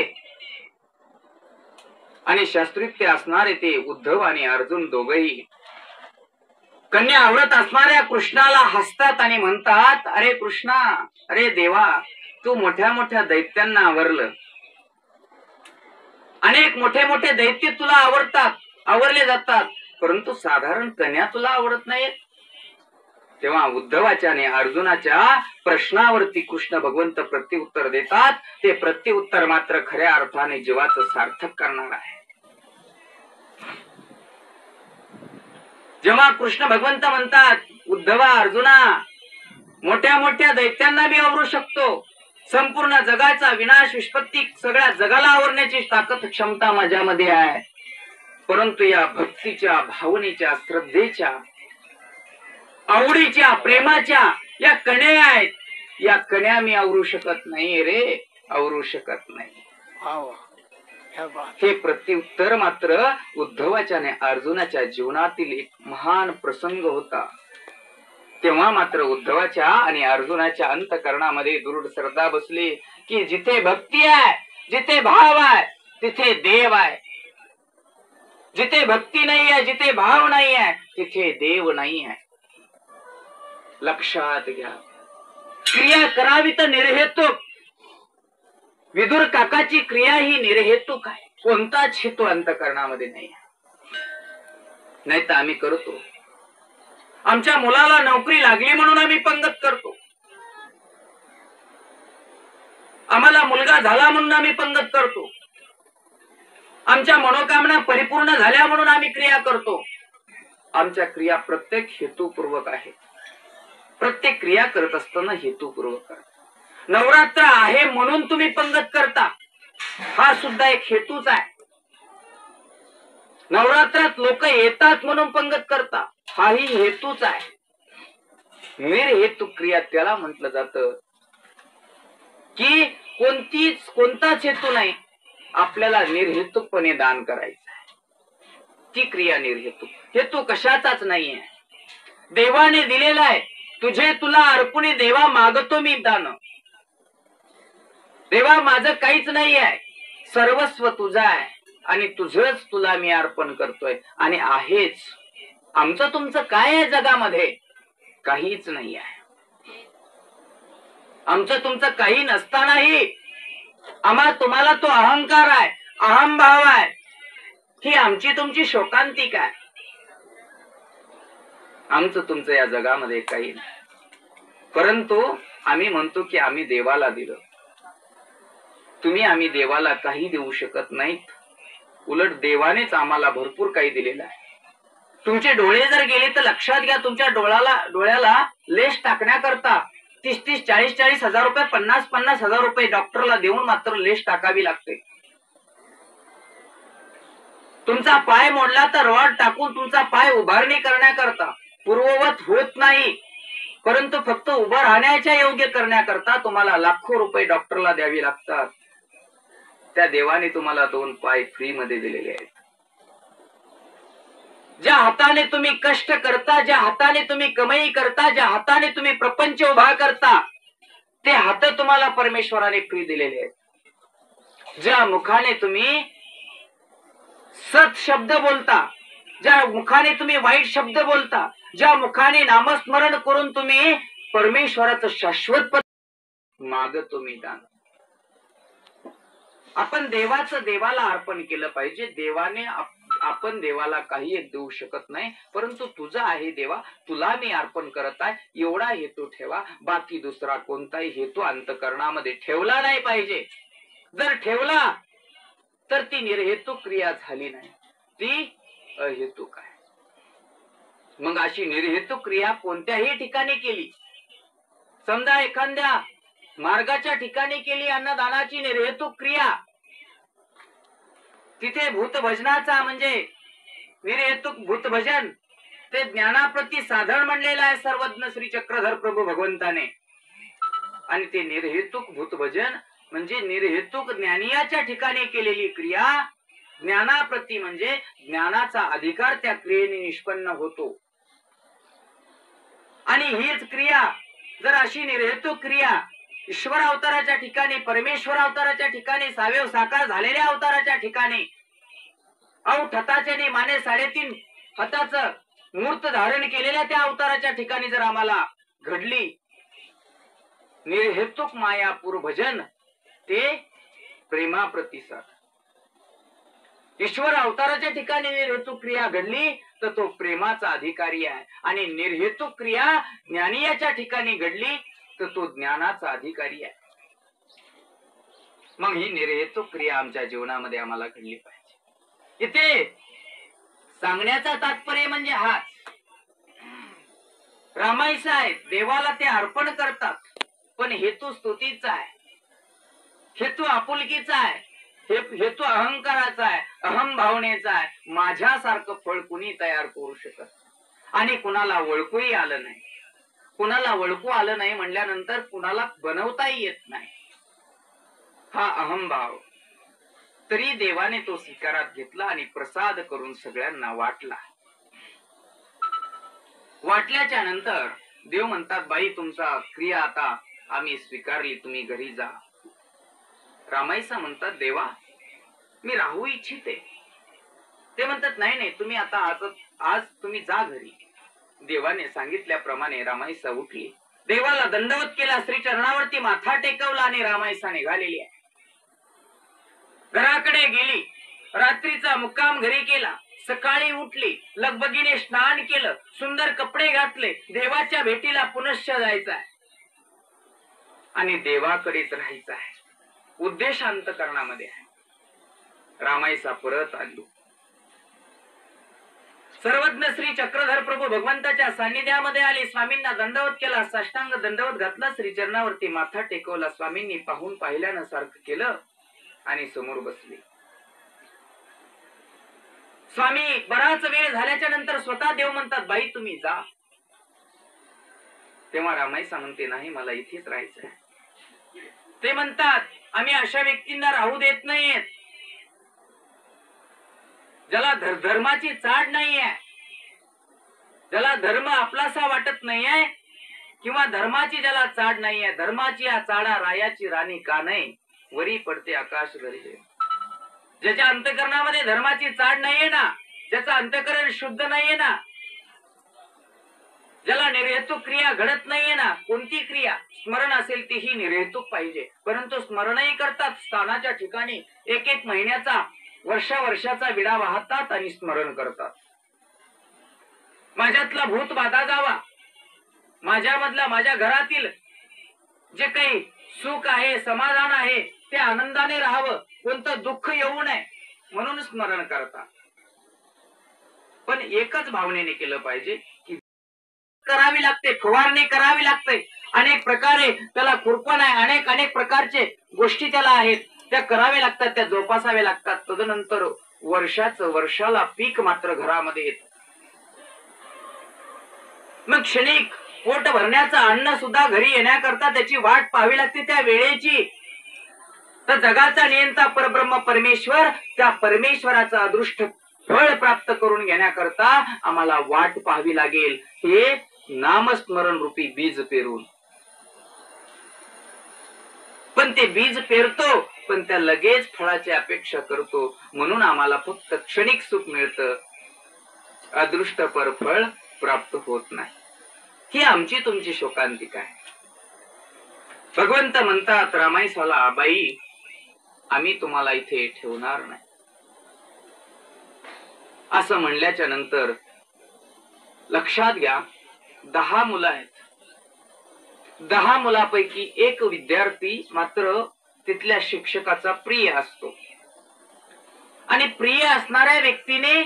आणि शास्त्रयुक्ती असणारे ते उद्धव आणि अर्जुन दोघेही कन्या आवडत असणाऱ्या कृष्णाला हसतात आणि म्हणतात, अरे कृष्णा, अरे देवा, तू मोठ्या मोठ्या दैत्यांना आवरलं, अनेक मोठे मोठे दैत्य तुला आवडतात, आवरले जातात, परंतु साधारण कन्या तुला आवडत नाहीत. तेव्हा उद्धवाच्या आणि अर्जुनाच्या प्रश्नावरती कृष्ण भगवंत प्रत्युत्तर देतात. ते प्रत्युत्तर मात्र खऱ्या अर्थाने जीवाचं सार्थक करणार आहे. जेव्हा कृष्ण भगवंत म्हणतात, उद्धवा, अर्जुना, मोठ्या मोठ्या दैत्यांना मी आवरू शकतो, संपूर्ण जगाचा विनाश, विस्पत्ती, सगळ्या जगाला आवरण्याची ताकद, क्षमता माझ्यामध्ये आहे, परंतु या भक्तीच्या, भावनेच्या, श्रद्धेच्या, आवडीच्या, प्रेमाच्या या कण्या आहेत, या कण्या मी आवरू शकत नाही रे, आवरू शकत नाही. हे प्रत्युत्तर मात्र उद्धवाच्या आणि अर्जुनाच्या जीवनातील एक महान प्रसंग होता. तेव्हा मात्र उद्धवाच्या आणि अर्जुनाच्या अंतकरणामध्ये दृढ श्रद्धा बसली की जिथे भक्ती आहे, जिथे भाव आहे, तिथे देव आहे. जिथे भक्ती नाही आहे, जिथे भाव नाही आहे, तिथे देव नाही आहे. लक्षात घ्या. क्रिया करावी तर निर्हेतुक. विदुर काकाची क्रिया ही निर्हेतुक आहे, कोणताच हेतू अंतकरणामध्ये नाही. नाही तर आम्ही करतो, आमच्या मुलाला नोकरी लागली म्हणून आम्ही पंगत करतो, आम्हाला मुलगा झाला म्हणून आम्ही पंगत करतो, आमच्या मनोकामना परिपूर्ण झाल्या म्हणून आम्ही क्रिया करतो. आमच्या क्रिया प्रत्येक हेतुपूर्वक आहे. प्रत्येक क्रिया करत असताना हेतुपूर्वक करा. नवरात्र आहे म्हणून तुम्ही पंगत करता, हा सुद्धा एक हेतूच आहे. नवरात्रात लोक येतात म्हणून पंगत करता, हाही हेतूच आहे. निर्हेतुक क्रिया त्याला म्हटलं जातं की कोणताच हेतू नाही, आपल्याला निर्हेतुकपणे दान करायचं आहे, ती क्रिया निर्हेतुक. हेतू कशाचाच नाहीये, देवाने दिलेला आहे. तुझे तुला अर्पणी देवा मागतो मी दान. देवा माझं काहीच नाही आहे, सर्वस्व तुझं आहे आणि तुझंच तुला मी अर्पण करतोय. आणि आहेच, आमचं तुमचं काय आहे जगामध्ये? काहीच नाही आहे. आमचं तुमचं काही नसतानाही आम्हाला तुम्हाला तो अहंकार आहे, अहंभाव आहे, ही आमची तुमची शोकांतिका आहे. आमचं तुमचं या जगामध्ये काही नाही. परंतु आम्ही म्हणतो की आम्ही देवाला दिलं. आम्ही देवाला काही देऊ शकत नाहीत, उलट देवानेच आम्हाला भरपूर काही दिलेलं आहे. तुमचे डोळे जर गेले तर लक्षात घ्या, तुमच्या डोळ्याला लेस टाकण्याकरता 30-30, 40-40 हजार रुपये, 50-50 हजार रुपये डॉक्टरला देऊन मात्र लेस टाकावी लागते. तुमचा पाय मोडला तर रॉड टाकून तुमचा पाय उभारणी करण्याकरता, पूर्ववत होत नाही परंतु फक्त उभं राहण्याच्या योग्य करण्याकरता तुम्हाला लाखो रुपये डॉक्टरला द्यावी लागतात. त्या देवाने तुम्हाला 2 पाय फ्री मध्ये दिलेले आहेत. ज्या हाताने तुम्ही कष्ट करता, ज्या हाताने तुम्ही कमाई करता, ज्या हाताने तुम्ही प्रपंच उभा करता, ते हात तुम्हाला परमेश्वराने फ्री दिलेले आहेत. ज्या मुखाने तुम्ही सत शब्द बोलता, ज्या मुखाने तुम्ही वाईट शब्द बोलता, ज्या मुखाने नामस्मरण करून तुम्ही परमेश्वराचं शाश्वत पद मागतो मी दान. आपण देवाचं देवाला अर्पण केलं पाहिजे. देवाने आपण देवाला काही एक देऊ शकत नाही, परंतु तुझा आहे देवा, तुला मी अर्पण करत आहे एवढा हेतू ठेवा. बाकी दुसरा कोणताही हेतू अंतःकरणामध्ये ठेवला नाही पाहिजे. जर ठेवला तर ती निर्हेतुक क्रिया झाली नाही, ती अहेतुक आहे. मग अशी निर्हेतुक क्रिया कोणत्याही ठिकाणी केली, समजा एखाद्या मार्गाच्या ठिकाणी केली अन्नदानाची निर्हेतुक क्रिया, तिथे भूतभजनाचा म्हणजे निर्हेतुक भूतभजन ते ज्ञानाप्रती साधन म्हणलेलं आहे सर्वज्ञ श्री चक्रधर प्रभू भगवंताने. आणि ते निर्हेतुक भूतभजन म्हणजे निर्हेतुक ज्ञानियाच्या ठिकाणी केलेली क्रिया. ज्ञानाप्रती म्हणजे ज्ञानाचा अधिकार त्या क्रियेने निष्पन्न होतो. आणि हीच क्रिया जर अशी निर्हेतुक क्रिया ईश्वर अवताराच्या ठिकाणी, परमेश्वर अवताराच्या ठिकाणी, सावेव साकार झालेल्या अवताराच्या ठिकाणी, हाताचे माने 3.5 हाताचं मूर्त धारण केलेल्या त्या अवताराच्या ठिकाणी जर आम्हाला घडली निर्हेतुक मायापूर भजन, ते प्रेमा प्रतिसाद. ईश्वर अवताराच्या ठिकाणी निर्हेतुक क्रिया घडली तर तो प्रेमाचा अधिकारी आहे. आणि निर्हेतुक क्रिया ज्ञानियाच्या ठिकाणी घडली तर तो ज्ञानाचा अधिकारी आहे. मग ही निर्हेतुक क्रिया आमच्या जीवनामध्ये आम्हाला घडली पाहिजे. इथे सांगण्याचा तात्पर्य म्हणजे हाच. रामायचा आहे, देवाला ते अर्पण करतात, पण हेतू स्तुतीचा आहे, हेतू आपुलकीचा आहे, हेतू अहंकाराचा आहे, अहंभावनेचा आहे. माझ्यासारखं फळ कुणी तयार करू शकत आणि कुणाला ओळखूही आलं नाही. कुणाला ओळखू आलं नाही म्हणल्यानंतर कुणाला बनवताही येत नाही. हा अहंभाव. तरी देवाने तो स्वीकारात घेतला आणि प्रसाद करून सगळ्यांना वाटला. वाटल्याच्या नंतर देव म्हणतात, बाई तुमचा क्रिया आता आम्ही स्वीकारली, तुम्ही घरी जा. रामायसा म्हणतात, देवा मी राहू इच्छिते. ते म्हणतात, नाही नाही तुम्ही आता आज तुम्ही जा घरी. देवाने सांगितल्याप्रमाणे रामायसा उठली, देवाला दंडवत केला, श्री चरणावरती माथा टेकवला आणि रामायसा निघालेली आहे. घराकडे गेली, रात्रीचा मुक्काम घरी केला. सकाळी उठली, लगबगीने स्नान केलं, सुंदर कपडे घातले, देवाच्या भेटीला पुनश्च जायचं आहे आणि देवाकडेच राहायचं आहे. उद्देश अंतःकरणामध्ये आहे. रामायसा परत आली. सर्वज्ञ श्री चक्रधर प्रभू भगवंताच्या सान्निध्यामध्ये आले. स्वामींना दंडवत केला, साष्टांग दंडवत घातला, श्री चरणावरती माथा टेकवला. स्वामींनी पाहिल्यानं सारखं केलं आणि समोर बसले. स्वामी बराच वेळ झाल्याच्या नंतर स्वतः देव म्हणतात, बाई तुम्ही जा. तेव्हा रामायसा म्हणते, नाही मला इथेच राहायचं आहे. ते म्हणतात, आम्ही अशा व्यक्तींना राहू देत नाहीत ज्याला धर्माची चाड नाहीये, ज्याला धर्म आपलासा वाटत नाहीये किंवा धर्माची ज्याला चाड नाहीये. धर्माची या चाडा रायाची राणी का नाही, वरी पडते आकाश गरजे. ज्याच्या अंतःकरणामध्ये धर्माची चाड नाहीये ना, ज्याचं अंतःकरण शुद्ध नाहीये ना, ज्याला निर्हेतुक क्रिया घडत नाहीये ना, कोणती क्रिया स्मरण असेल तीही निर्हेतुक पाहिजे, परंतु स्मरणही करतात. स्थानाच्या ठिकाणी एक एक महिन्याचा वर्षाचा विडा वाहतात आणि स्मरण करतात. माझ्यातला भूत बाधा जावा, माझ्यामधला माझ्या घरातील जे काही सुख आहे, समाधान आहे, ते आनंदाने राहावं, कोणतं दुःख येऊ नये म्हणून स्मरण करतात. पण एकच भावनेने केलं पाहिजे की करावी लागते, फवारणी करावी लागते. अनेक प्रकारे त्याला खुरपण आहे, अनेक प्रकारचे गोष्टी त्याला आहेत, त्या कराव्या लागतात, त्या जोपासाव्या लागतात. तदनंतर वर्षाला पीक मात्र घरामध्ये येत. मग क्षणिक पोट भरण्याचं अन्न सुद्धा घरी येण्याकरता त्याची वाट पाहावी लागते त्या वेळेची. तर जगाचा नियंता परब्रह्म परमेश्वर, त्या परमेश्वराचं अदृष्ट फळ प्राप्त करून घेण्याकरता आम्हाला वाट पाहावी लागेल. हे नामस्मरण रूपी बीज पेरून. पण ते बीज पेरतो, पण त्या लगेच फळाची अपेक्षा करतो, म्हणून आम्हाला फक्त क्षणिक सुख मिळतं, अदृष्ट पर फळ प्राप्त होत नाही. ही आमची तुमची शोकांतिका आहे. भगवंत म्हणतात रामायसाला, बाई आम्ही तुम्हाला इथे ठेवणार नाही. असं म्हणल्याच्या नंतर लक्षात घ्या, 10 मुलं आहेत. 10 मुलापैकी एक विद्यार्थी मात्र तिथल्या शिक्षकाचा प्रिय असतो. आणि प्रिय असणाऱ्या व्यक्तीने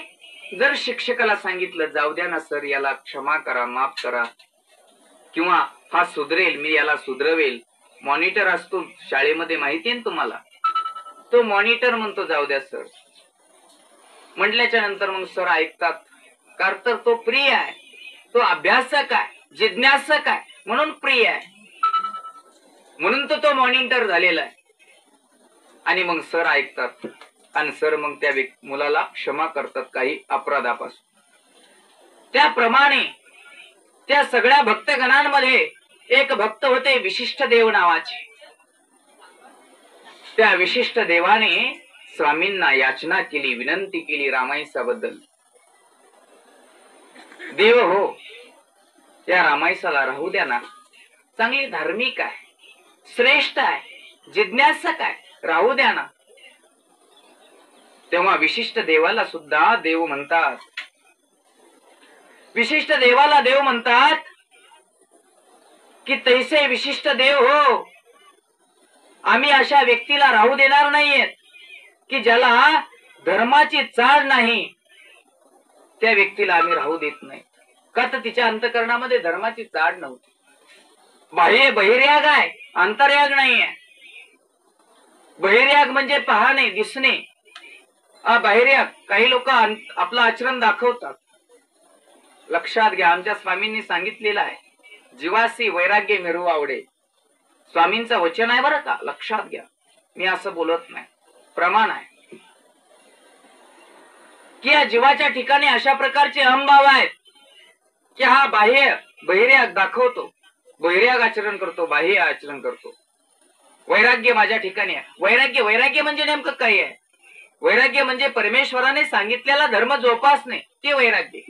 जर शिक्षकाला सांगितलं, जाऊ द्या ना सर, याला क्षमा करा, माफ करा, किंवा हा सुधरेल, मी याला सुधरवेल. मॉनिटर असतो शाळेमध्ये, माहिती ना तुम्हाला, तो मॉनिटर म्हणतो जाऊ द्या सर. म्हटल्याच्या नंतर मग सर ऐकतात, कारण तर तो प्रिय आहे, तो अभ्यासक आहे, जिज्ञासक आहे, म्हणून प्रिय आहे, म्हणून तो मॉनिटर झालेला आहे. आणि मग सर ऐकतात आणि सर मग त्या मुलाला क्षमा करतात काही अपराधापासून. त्याप्रमाणे त्या सगळ्या भक्तगणांमध्ये एक भक्त होते विशिष्ट देव नावाचे. त्या विशिष्ट देवाने स्वामींना याचना केली, विनंती केली रामायसाबद्दल. देव हो, या रामायसाला राहू द्या ना, चांगली धार्मिक आहे, श्रेष्ठ आहे, जिज्ञासक आहे, राहू द्या ना. तेव्हा विशिष्ट देवाला सुद्धा देव म्हणतात, विशिष्ट देवाला देव म्हणतात की तैसे विशिष्ट देव हो, आम्ही अशा व्यक्तीला राहू देणार नाहीयेत की ज्याला धर्माची चाड नाही, त्या व्यक्तीला आम्ही राहू देत नाही. का तर तिच्या अंतःकरणामध्ये धर्माची चाड नव्हती. बाह्य बहिर्याग आहे, अंतर्याग नाहीये. बहिर्याग म्हणजे पाहणे, दिसणे. बाहेर्याग काही लोक आपलं आचरण दाखवतात. लक्षात घ्या, आमच्या स्वामींनी सांगितलेलं आहे, जीवासी वैराग्य मिरवू आवडे. स्वामींचं वचन आहे बरं का, लक्षात घ्या. मी असं बोलत नाही, प्रमाण आहे की या जीवाच्या ठिकाणी अशा प्रकारचे अहंभाव आहेत की हा बाह्य बहिर्याग दाखवतो, बहिर्याग आचरण करतो, बाह्य आचरण करतो. वैराग्य माझ्या ठिकाणी आहे. वैराग्य म्हणजे नेमकं काय आहे? वैराग्य म्हणजे परमेश्वराने सांगितलेला धर्म जोपासणे, ते वैराग्य.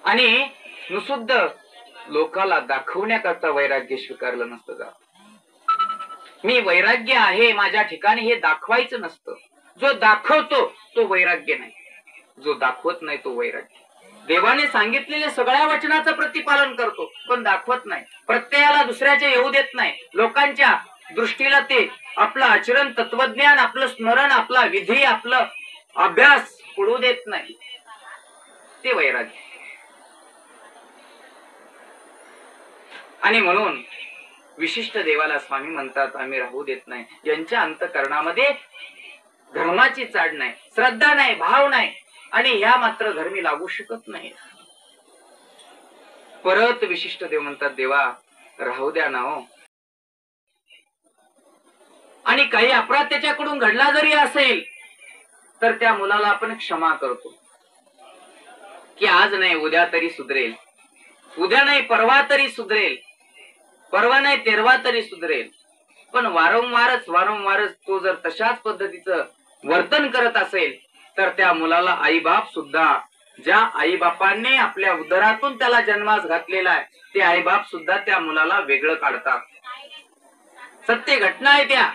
आणि नुसुद्ध लोकाला दाखवण्याकरता वैराग्य स्वीकारलं नसतं का? मी वैराग्य आहे माझ्या ठिकाणी हे दाखवायचं नसतं. जो दाखवतो तो वैराग्य नाही, जो दाखवत नाही तो वैराग्य. देवाने सांगितलेल्या सगळ्या वचनाचं प्रतिपालन करतो पण दाखवत नाही. प्रत्ययाला दुसऱ्याच्या येऊ देत नाही. लोकांच्या दृष्टीला ते आपलं आचरण, तत्वज्ञान, आपलं स्मरण, आपला विधी, आपलं अभ्यास पडू देत नाही. ते वैराग्य. आणि म्हणून विशिष्ट देवाला स्वामी म्हणतात आम्ही राहू देत नाही. यांच्या अंतःकरणामध्ये धर्माची चाड नाही, श्रद्धा नाही, भाव नाही आणि ह्या मात्र धर्मी लागू शकत नाही. परत विशिष्ट देव म्हणतात देवा राहू द्या ना हो. आणि काही अपराध त्याच्याकडून घडला जरी असेल तर त्या मुलाला आपण क्षमा करतो की आज नाही उद्या तरी सुधरेल, उद्या नाही परवा तरी सुधरेल, परवा नाही तेरवा तरी सुधरेल. पण वारंवारच तो जर तशाच पद्धतीचं वर्तन करत असेल तर त्या मुलाला आईबाप सुद्धा, ज्या आईबापांनी आपल्या उदरातून त्याला जन्मास घातलेला आहे ते आईबाप सुद्धा त्या मुलाला वेगळं काढतात. सत्य घटना आहे त्या.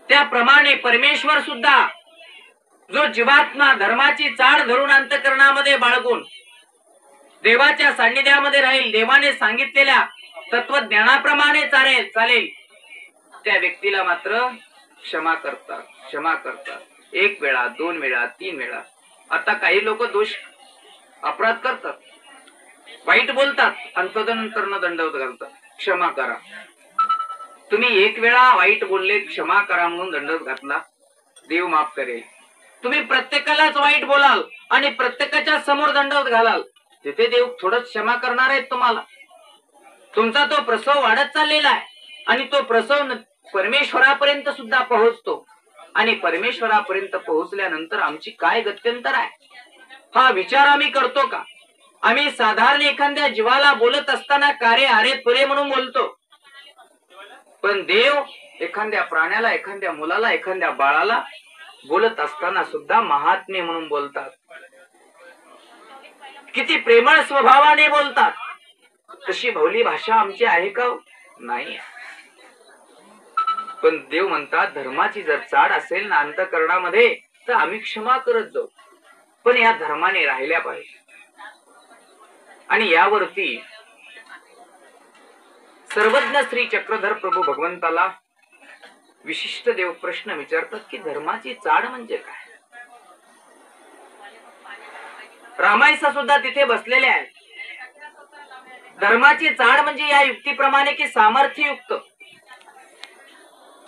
त्याप्रमाणे परमेश्वर सुद्धा जो जीवात्मा धर्माची चाड धरून अंतःकरणामध्ये बाळगून देवाच्या सान्निध्यामध्ये राहील, देवाने सांगितलेल्या तत्वज्ञानाप्रमाणे चालेल, त्या व्यक्तीला मात्र क्षमा करतात. एक वेळा, दोन वेळा, तीन वेळा. आता काही लोक दोष अपराध करतात, वाईट बोलतात आणि तदनंतर न दंडवत घालतात. क्षमा करा. तुम्ही एक वेळा वाईट बोलले, क्षमा करा म्हणून दंडवत घातला, देव माफ करेल. तुम्ही प्रत्येकालाच वाईट बोलाल आणि प्रत्येकाच्या समोर दंडवत घालाल, तिथे देव थोडं क्षमा करणार आहेत तुम्हाला. तुमचा तो प्रसव वाढत चाललेला आहे आणि तो प्रसव परमेश्वरापर्यंत सुद्धा पोहोचतो. आणि परमेश्वरापर्यंत पोहोचल्यानंतर आमची काय गत्यंतर आहे हा विचार आम्ही करतो का? आम्ही साधारण एखाद्या जीवाला बोलत असताना कार्य अरे तुरे म्हणून बोलतो, पण देव एखाद्या प्राण्याला, एखाद्या मुलाला, एखाद्या बाळाला बोलत असताना सुद्धा महात्मे म्हणून बोलतात. किती प्रेमळ स्वभावाने बोलतात. तशी भवली भाषा आमची आहे का? नाही. पण देव म्हणतात धर्माची जर चाड असेल ना अंतःकरणामध्ये तर आम्ही क्षमा करत जाऊ, पण या धर्माने राहिल्या पाहिजे. आणि यावरती सर्वज्ञ श्री चक्रधर प्रभू भगवंताला विशिष्ट देव प्रश्न विचारतात की धर्माची चाड म्हणजे काय? रामायसा सुद्धा तिथे बसलेले आहेत. धर्माची चाड म्हणजे या युक्तीप्रमाणे की सामर्थ्ययुक्त.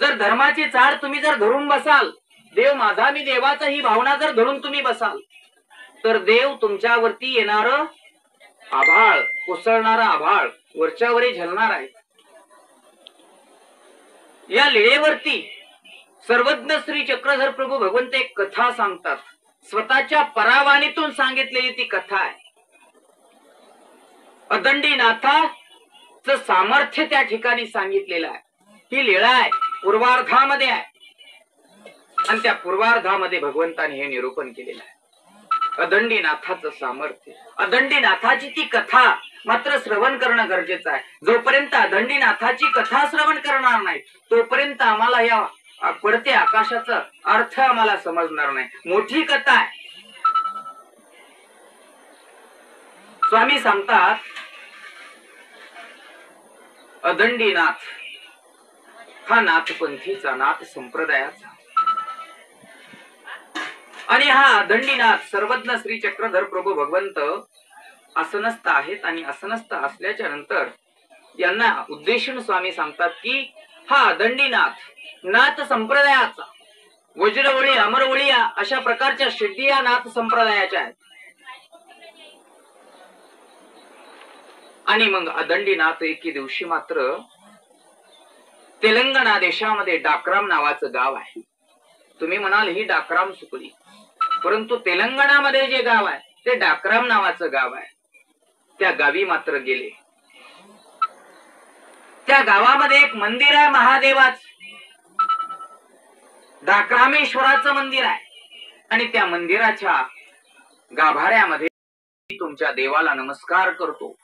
जर धर्माची चाड तुम्ही जर धरून बसाल, देव माझा मी देवाचा ही भावना जर धरून तुम्ही बसाल तर देव तुमच्यावरती येणार आभाळ, कोसळणारा आभाळ वरच्यावरही झेलणार आहे. या लीळेवरती सर्वज्ञ श्री चक्रधर प्रभू भगवंत एक कथा सांगतात. स्वतःच्या परावाणीतून सांगितलेली ती कथा आहे. अदंडीनाथाचं सामर्थ्य त्या ठिकाणी सांगितलेलं आहे. ही लीळा आहे, पूर्वार्धामध्ये आहे आणि त्या पूर्वार्धामध्ये भगवंताने हे निरूपण केलेलं आहे. अदंडीनाथाचं सामर्थ्य, अदंडीनाथाची ती कथा मात्र श्रवण करणं गरजेचं आहे. जोपर्यंत अदंडीनाथाची कथा श्रवण करणार नाही तोपर्यंत आम्हाला या पडते आकाशाचा अर्थ आम्हाला समजणार नाही. मोठी कथा आहे. स्वामी सांगतात अदंडीनाथ हा नाथपंथीचा, नाथ संप्रदायाचा. आणि हा अदंडीनाथ सर्वज्ञ श्री चक्रधर प्रभू भगवंत आसनस्थ आहेत आणि आसनस्थ असल्याच्या नंतर यांना उद्देशून स्वामी सांगतात की हा अदंडीनाथ नाथ संप्रदायाचा, वज्रवळी, अमरवळी अशा प्रकारच्या सिद्धी या नाथ संप्रदायाच्या आहेत. आणि मग अदंडीनाथ एके दिवशी मात्र तेलंगणा देशामध्ये डाकराम नावाचं गाव आहे. तुम्ही म्हणाल ही डाकराम सुकली, परंतु तेलंगणामध्ये जे गाव आहे ते डाकराम नावाचं गाव आहे. त्या गावी मात्र गेले. त्या गावामध्ये एक मंदिर आहे महादेवाच, डाकरामेश्वराचं मंदिर आहे. आणि त्या मंदिराच्या गाभाऱ्यामध्ये तुमच्या देवाला नमस्कार करतो,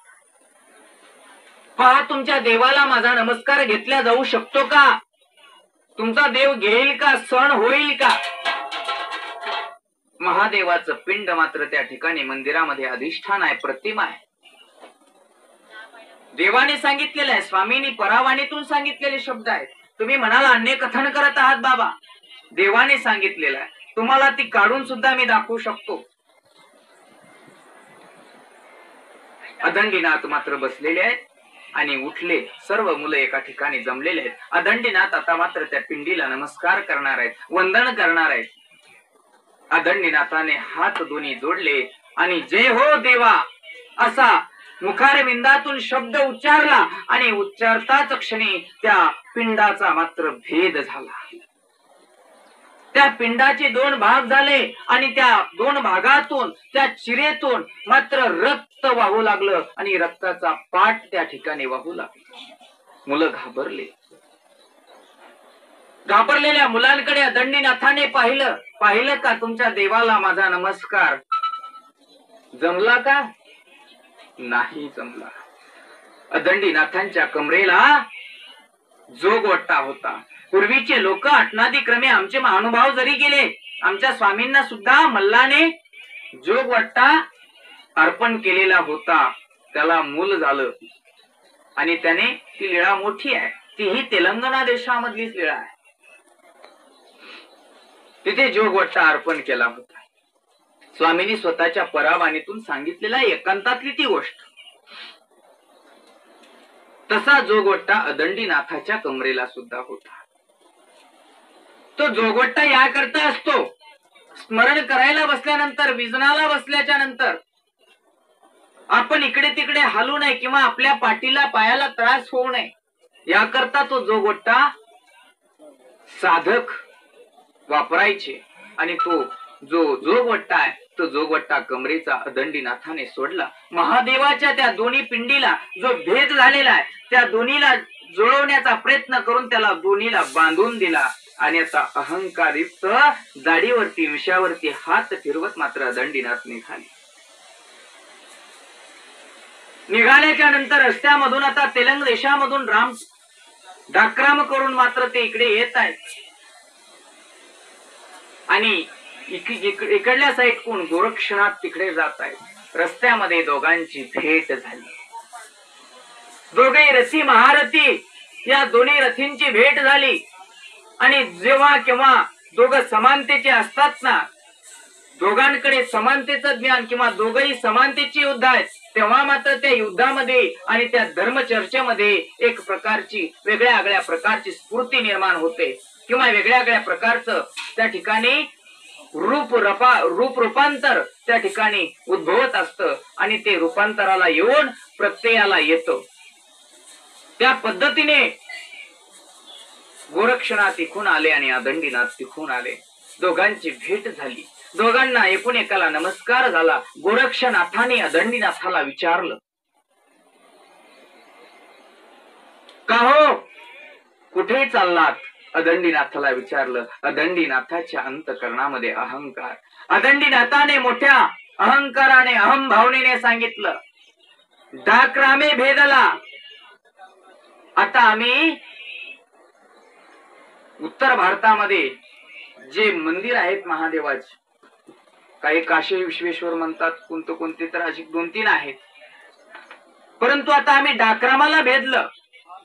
पहा, तुमच्या देवाला माझा नमस्कार घेतला जाऊ शकतो का? तुमचा देव घेईल का? सण होईल का? महादेवाचं पिंड मात्र त्या ठिकाणी मंदिरामध्ये अधिष्ठान आहे, प्रतिमा आहे. देवाने सांगितलेलं आहे, स्वामींनी परावाणीतून सांगितलेले शब्द आहेत. तुम्ही म्हणाला अन्य कथन करत आहात बाबा. देवाने सांगितलेलं आहे, तुम्हाला ती काढून सुद्धा मी दाखवू शकतो. अदंडीनाथ मात्र बसलेले आहेत आणि उठले. सर्व मुलं एका ठिकाणी जमलेले आहेत. अदंडीनाथ आता मात्र त्या पिंडीला नमस्कार करणार आहेत, वंदन करणार आहेत. अदंडीनाथाने हात दोन्ही जोडले आणि जय हो देवा असा मुखारविंदातून शब्द उच्चारला आणि उच्चारताच क्षणी त्या पिंडाचा मात्र भेद झाला. त्या पिंडाचे दोन भाग झाले आणि त्या दोन भागातून, त्या चिरेतून मात्र रक्त वाहू लागलं आणि रक्ताचा पाट त्या ठिकाणी वाहू लागला. मुलं घाबरले. घाबरलेल्या मुलांकडे अदंडीनाथाने पाहिलं का तुमच्या देवाला माझा नमस्कार जमला का? नाही जमला. अदंडीनाथांच्या कमरेला जोगवट्टा होता. पूर्वीचे लोक अटनादिक्रमे आमचे महानुभाव जरी गेले, आमच्या स्वामींना सुद्धा मल्लाने जोगवट्टा अर्पण केलेला होता. त्याला मूल झालं आणि त्याने ती लीळा मोठी आहे. तीही तेलंगणा देशामधलीच लीळा आहे. तिथे जोगवट्टा अर्पण केला होता. स्वामींनी स्वतःच्या परावाणीतून सांगितलेला एकांतातली ती गोष्ट. तसा जोगवट्टा अदंडीनाथाच्या कमरेला सुद्धा होता. तो जोगवट्टा याकरता असतो, स्मरण करायला बसल्यानंतर, विजनाला बसल्याच्या नंतर आपण इकडे तिकडे हालू नये किंवा आपल्या पाठीला पायाला त्रास होऊ नये याकरता तो जोगवट्टा साधक वापरायचे. आणि तो जो जोगवट्टा आहे तो जोगवट्टा कमरेचा अदंडीनाथाने सोडला. महादेवाच्या त्या दोन्ही पिंडीला जो भेद झालेला आहे त्या दोन्हीला जुळवण्याचा प्रयत्न करून त्याला दोन्हीला बांधून दिला आणि आता अहंकारयुक्त दाढीवरती, विषयावरती हात फिरवत मात्र अदंडीनाथ निघाल्याच्या नंतर रस्त्यामधून आता तेलंग देशामधून राम डाक्राम करून मात्र ते इकडे येत आहेत. आणि इकडल्या साईड कोण गोरक्षनाथ तिकडे जात आहेत. रस्त्यामध्ये दोघांची भेट झाली. दोघे रथी महारथी, या दोन्ही रथींची भेट झाली. आणि जेव्हा केव्हा दोघं समानतेचे असतात ना, दोघांकडे समानतेचं ज्ञान किंवा दोघही समानतेची युद्ध आहेत, तेव्हा मात्र त्या युद्धामध्ये आणि त्या धर्मचर्चेमध्ये एक प्रकारची वेगळ्या प्रकारची स्फूर्ती निर्माण होते किंवा वेगळ्या प्रकारचं त्या ठिकाणी रूपांतर त्या ठिकाणी उद्भवत असतं आणि ते रूपांतराला येऊन प्रत्ययाला येतं. त्या पद्धतीने गोरक्षनाथ तिखून आले आणि अदंडीनाथ तिखून आले. दोघांची भेट झाली. दोघांना एकूण एकाला नमस्कार झाला. गोरक्षनाथाने अदंडीनाथाला विचारलं, का हो कुठे चाललात? अदंडीनाथाला विचारलं. अदंडीनाथाच्या अंतःकरणामध्ये अहंकार. अदंडीनाथाने मोठ्या अहंकाराने, अहम भावनेने सांगितलं, डाक्रामे भेदला. आता आम्ही उत्तर भारतामध्ये जे मंदिर आहेत महादेवाचे, काही काशी विश्वेश्वर म्हणतात, कोणते तर अशी 2-3 आहेत. परंतु आता आम्ही डाक्रामाला भेदलं.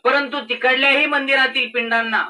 परंतु तिकडल्याही मंदिरातील पिंडांना